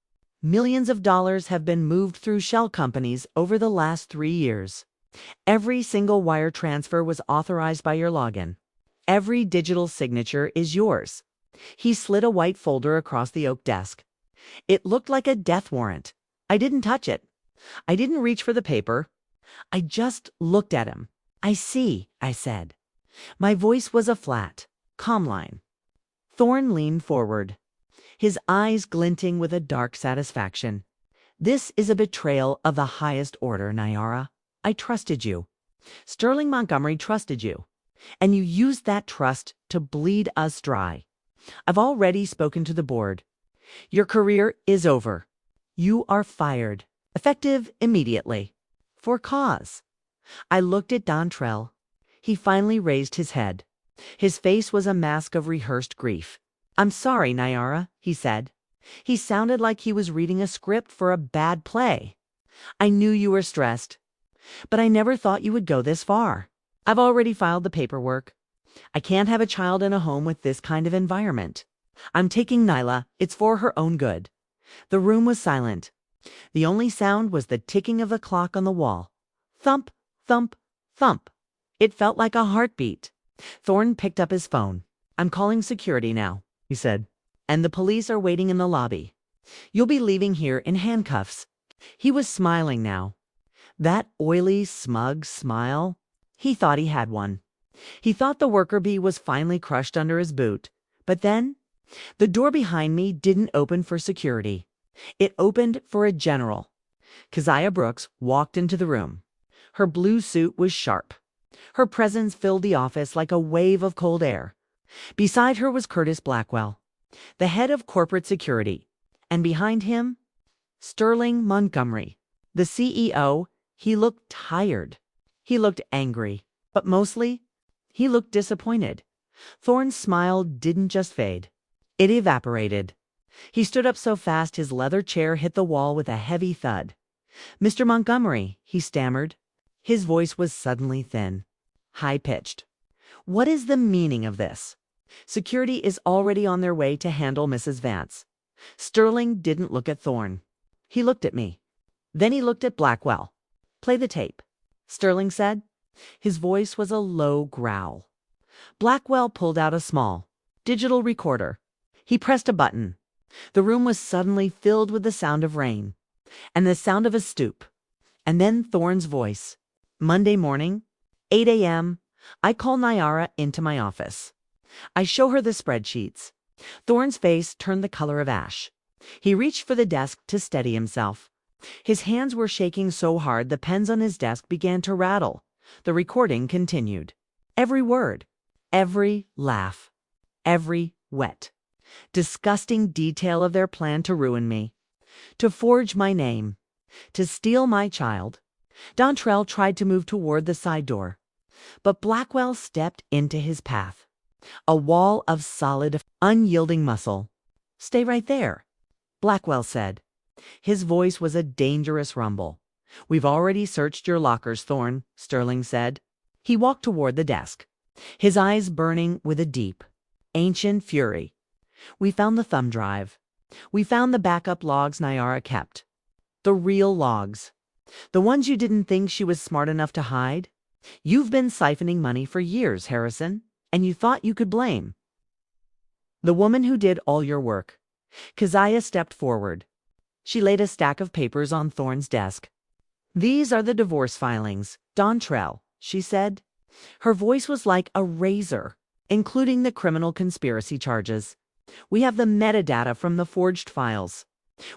Millions of dollars have been moved through shell companies over the last 3 years. Every single wire transfer was authorized by your login. Every digital signature is yours." He slid a white folder across the oak desk. It looked like a death warrant. I didn't touch it. I didn't reach for the paper. I just looked at him. "I see," I said. My voice was a flat, calm line. Thorne leaned forward, his eyes glinting with a dark satisfaction. "This is a betrayal of the highest order, Nyara. I trusted you. Sterling Montgomery trusted you. And you used that trust to bleed us dry. I've already spoken to the board. Your career is over. You are fired, effective immediately. For cause." I looked at Dontrell. He finally raised his head. His face was a mask of rehearsed grief. "I'm sorry, Nyara," he said. He sounded like he was reading a script for a bad play. "I knew you were stressed, but I never thought you would go this far. I've already filed the paperwork. I can't have a child in a home with this kind of environment. I'm taking Nyla. It's for her own good." The room was silent. The only sound was the ticking of the clock on the wall. Thump, thump, thump. It felt like a heartbeat. Thorne picked up his phone. "I'm calling security now," he said. "And the police are waiting in the lobby. You'll be leaving here in handcuffs." He was smiling now. That oily, smug smile. He thought he had one. He thought the worker bee was finally crushed under his boot. But then, the door behind me didn't open for security. It opened for a general. Keziah Brooks walked into the room. Her blue suit was sharp. Her presence filled the office like a wave of cold air. Beside her was Curtis Blackwell, the head of corporate security. And behind him, Sterling Montgomery, the CEO. He looked tired. He looked angry. But mostly, he looked disappointed. Thorne's smile didn't just fade. It evaporated. He stood up so fast his leather chair hit the wall with a heavy thud. "Mr. Montgomery," he stammered. His voice was suddenly thin, high-pitched. "What is the meaning of this? Security is already on their way to handle Mrs. Vance." Sterling didn't look at Thorne. He looked at me. Then he looked at Blackwell. "Play the tape," Sterling said. His voice was a low growl. Blackwell pulled out a small, digital recorder. He pressed a button. The room was suddenly filled with the sound of rain, and the sound of a stoop. And then Thorne's voice. "Monday morning, 8 a.m., I call Nyara into my office. I show her the spreadsheets." Thorne's face turned the color of ash. He reached for the desk to steady himself. His hands were shaking so hard the pens on his desk began to rattle. The recording continued. Every word, every laugh, every wet, disgusting detail of their plan to ruin me, to forge my name, to steal my child. Dontrell tried to move toward the side door, but Blackwell stepped into his path. A wall of solid, unyielding muscle. "Stay right there," Blackwell said. His voice was a dangerous rumble. "We've already searched your lockers, Thorne," Sterling said. He walked toward the desk, his eyes burning with a deep, ancient fury. "We found the thumb drive. We found the backup logs Nyara kept. The real logs. The ones you didn't think she was smart enough to hide. You've been siphoning money for years, Harrison, and you thought you could blame the woman who did all your work. Keziah stepped forward. She laid a stack of papers on Thorne's desk. "These are the divorce filings, Dontrell," she said. Her voice was like a razor, including the criminal conspiracy charges. "We have the metadata from the forged files.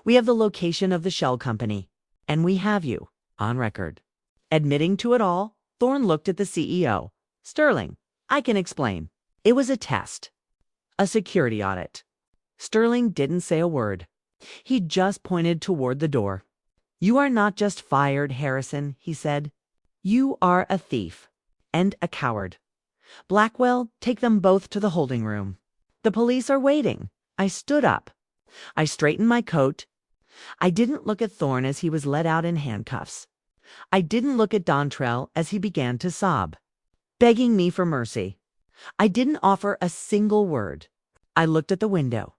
We have the location of the shell company. And we have you, on record." Admitting to it all, Thorne looked at the CEO. "Sterling, I can explain. It was a test. A security audit." Sterling didn't say a word. He just pointed toward the door. "You are not just fired, Harrison," he said. "You are a thief. And a coward. Blackwell, take them both to the holding room. The police are waiting." I stood up. I straightened my coat. I didn't look at Thorne as he was led out in handcuffs. I didn't look at Dontrell as he began to sob, begging me for mercy. I didn't offer a single word. I looked at the window.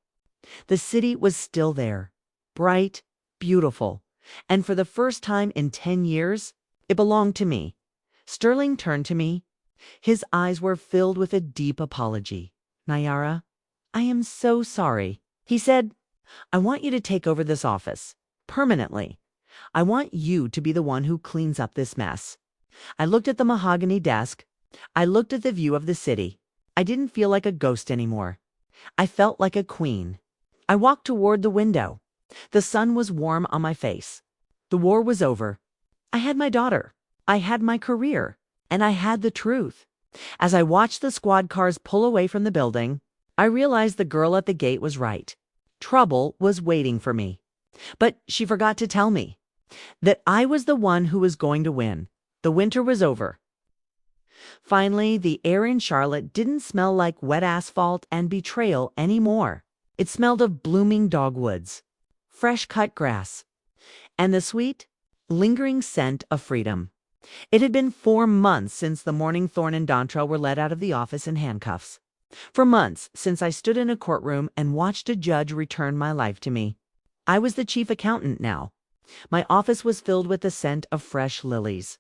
The city was still there, bright, beautiful, and for the first time in 10 years, it belonged to me. Sterling turned to me. His eyes were filled with a deep apology. "Nayara, I am so sorry." He said, "I want you to take over this office, permanently. I want you to be the one who cleans up this mess." I looked at the mahogany desk. I looked at the view of the city. I didn't feel like a ghost anymore. I felt like a queen. I walked toward the window. The sun was warm on my face. The war was over. I had my daughter. I had my career. And I had the truth. As I watched the squad cars pull away from the building, I realized the girl at the gate was right. Trouble was waiting for me. But she forgot to tell me that I was the one who was going to win. The winter was over. Finally, the air in Charlotte didn't smell like wet asphalt and betrayal anymore. It smelled of blooming dogwoods, fresh cut grass, and the sweet, lingering scent of freedom. It had been 4 months since the morning Thorne and Dontrell were led out of the office in handcuffs. 4 months since I stood in a courtroom and watched a judge return my life to me. I was the chief accountant now. My office was filled with the scent of fresh lilies,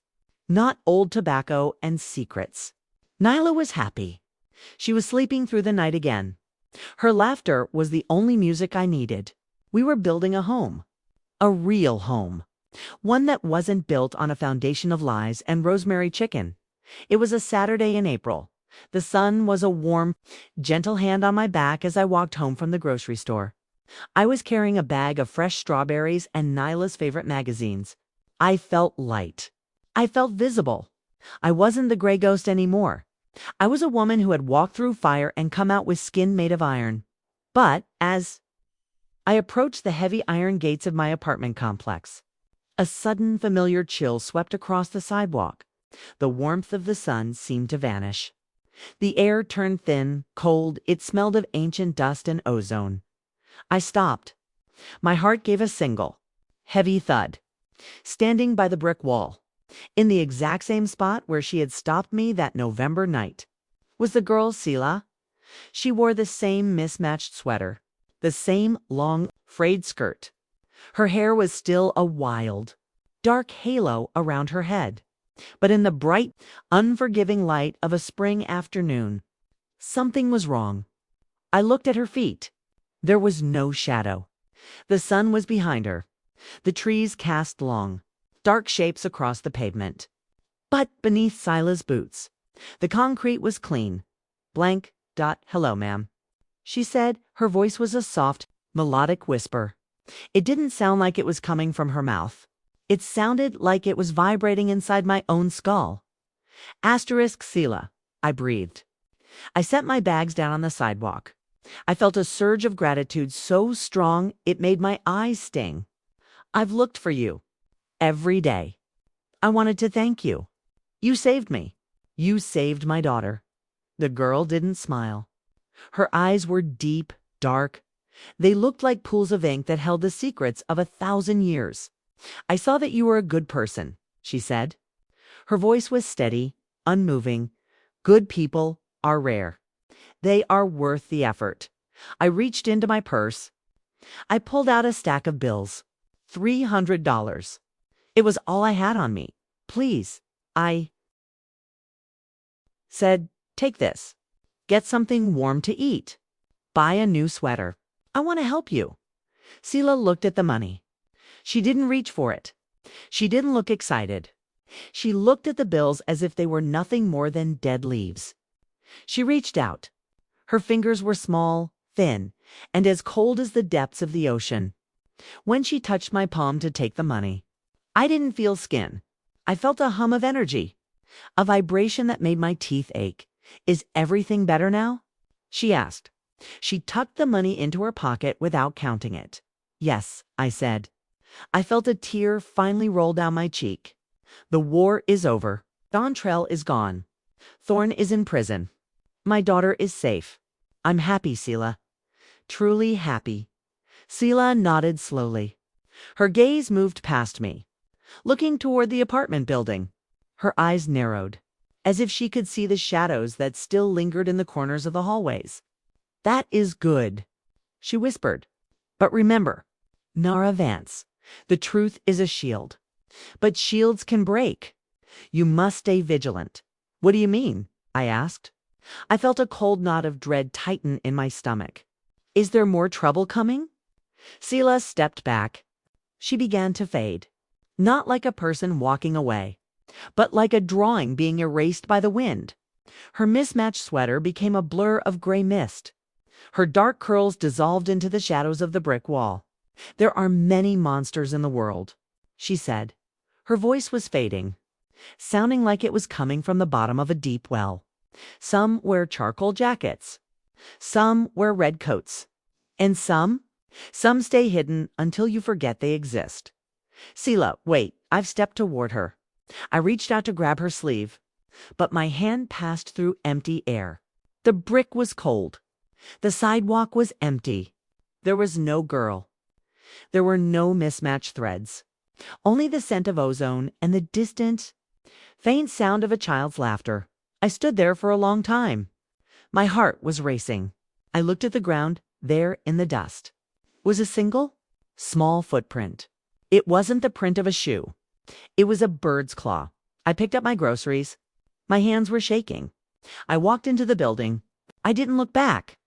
not old tobacco and secrets. Nyla was happy. She was sleeping through the night again. Her laughter was the only music I needed. We were building a home. A real home. One that wasn't built on a foundation of lies and rosemary chicken. It was a Saturday in April. The sun was a warm, gentle hand on my back as I walked home from the grocery store. I was carrying a bag of fresh strawberries and Nyla's favorite magazines. I felt light. I felt visible. I wasn't the gray ghost anymore. I was a woman who had walked through fire and come out with skin made of iron. But as I approached the heavy iron gates of my apartment complex, a sudden familiar chill swept across the sidewalk. The warmth of the sun seemed to vanish. The air turned thin, cold. It smelled of ancient dust and ozone. I stopped. My heart gave a single, heavy thud. Standing by the brick wall, in the exact same spot where she had stopped me that November night, was the girl Sela. She wore the same mismatched sweater, the same long, frayed skirt. Her hair was still a wild, dark halo around her head. But in the bright, unforgiving light of a spring afternoon, something was wrong. I looked at her feet. There was no shadow. The sun was behind her. The trees cast long, dark shapes across the pavement. But beneath Sila's boots, the concrete was clean. "Blank. Hello, ma'am," she said. Her voice was a soft, melodic whisper. It didn't sound like it was coming from her mouth. It sounded like it was vibrating inside my own skull. Asterisk Sela, I breathed. I set my bags down on the sidewalk. I felt a surge of gratitude so strong it made my eyes sting. "I've looked for you. Every day. I wanted to thank you. You saved me. You saved my daughter." The girl didn't smile. Her eyes were deep, dark. They looked like pools of ink that held the secrets of 1,000 years. "I saw that you were a good person," she said. Her voice was steady, unmoving. "Good people are rare. They are worth the effort." I reached into my purse. I pulled out a stack of bills. $300. It was all I had on me. "Please," I said, "take this. Get something warm to eat. Buy a new sweater." I want to help you. Sela looked at the money. She didn't reach for it. She didn't look excited. She looked at the bills as if they were nothing more than dead leaves. She reached out. Her fingers were small, thin, and as cold as the depths of the ocean. When she touched my palm to take the money, I didn't feel skin. I felt a hum of energy, a vibration that made my teeth ache. Is everything better now? She asked. She tucked the money into her pocket without counting it. Yes, I said. I felt a tear finally roll down my cheek. The war is over. Dontrell is gone. Thorn is in prison. My daughter is safe. I'm happy, Sela. Truly happy. Sela nodded slowly. Her gaze moved past me, looking toward the apartment building. Her eyes narrowed, as if she could see the shadows that still lingered in the corners of the hallways. That is good, she whispered. But remember, Nara Vance, the truth is a shield. But shields can break. You must stay vigilant. What do you mean? I asked. I felt a cold knot of dread tighten in my stomach. Is there more trouble coming? Sela stepped back. She began to fade, not like a person walking away, but like a drawing being erased by the wind. Her mismatched sweater became a blur of gray mist. Her dark curls dissolved into the shadows of the brick wall. There are many monsters in the world, she said. Her voice was fading, sounding like it was coming from the bottom of a deep well. Some wear charcoal jackets. Some wear red coats. And some stay hidden until you forget they exist. Sela, wait, I've stepped toward her. I reached out to grab her sleeve, but my hand passed through empty air. The brick was cold. The sidewalk was empty. There was no girl. There were no mismatched threads. Only the scent of ozone and the distant, faint sound of a child's laughter. I stood there for a long time. My heart was racing. I looked at the ground. There in the dust was a single, small footprint. It wasn't the print of a shoe. It was a bird's claw. I picked up my groceries. My hands were shaking. I walked into the building. I didn't look back.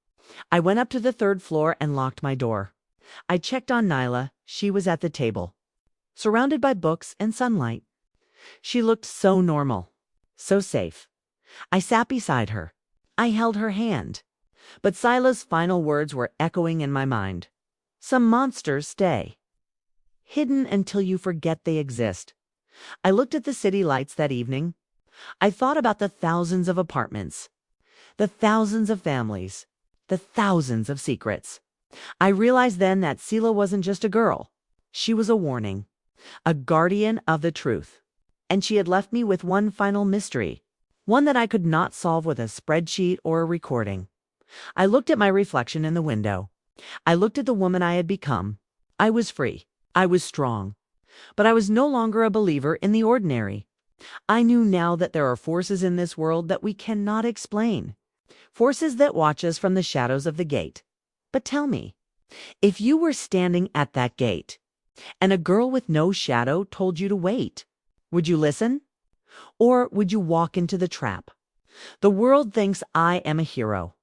I went up to the third floor and locked my door. I checked on Nyla. She was at the table, surrounded by books and sunlight. She looked so normal, so safe. I sat beside her. I held her hand. But Sila's final words were echoing in my mind. Some monsters stay hidden until you forget they exist. I looked at the city lights that evening. I thought about the thousands of apartments, the thousands of families, the thousands of secrets. I realized then that Sela wasn't just a girl. She was a warning, a guardian of the truth. And she had left me with one final mystery, one that I could not solve with a spreadsheet or a recording. I looked at my reflection in the window. I looked at the woman I had become. I was free. I was strong. But I was no longer a believer in the ordinary. I knew now that there are forces in this world that we cannot explain. Forces that watch us from the shadows of the gate. But tell me, if you were standing at that gate, and a girl with no shadow told you to wait, would you listen? Or would you walk into the trap? The world thinks I am a hero,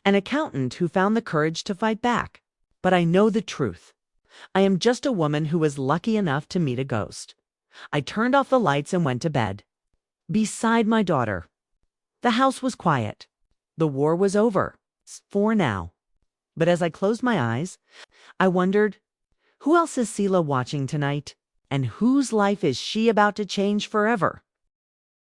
an accountant who found the courage to fight back. But I know the truth. I am just a woman who was lucky enough to meet a ghost. I turned off the lights and went to bed, beside my daughter. The house was quiet. The war was over, for now. But as I closed my eyes, I wondered, who else is Sela watching tonight? And whose life is she about to change forever?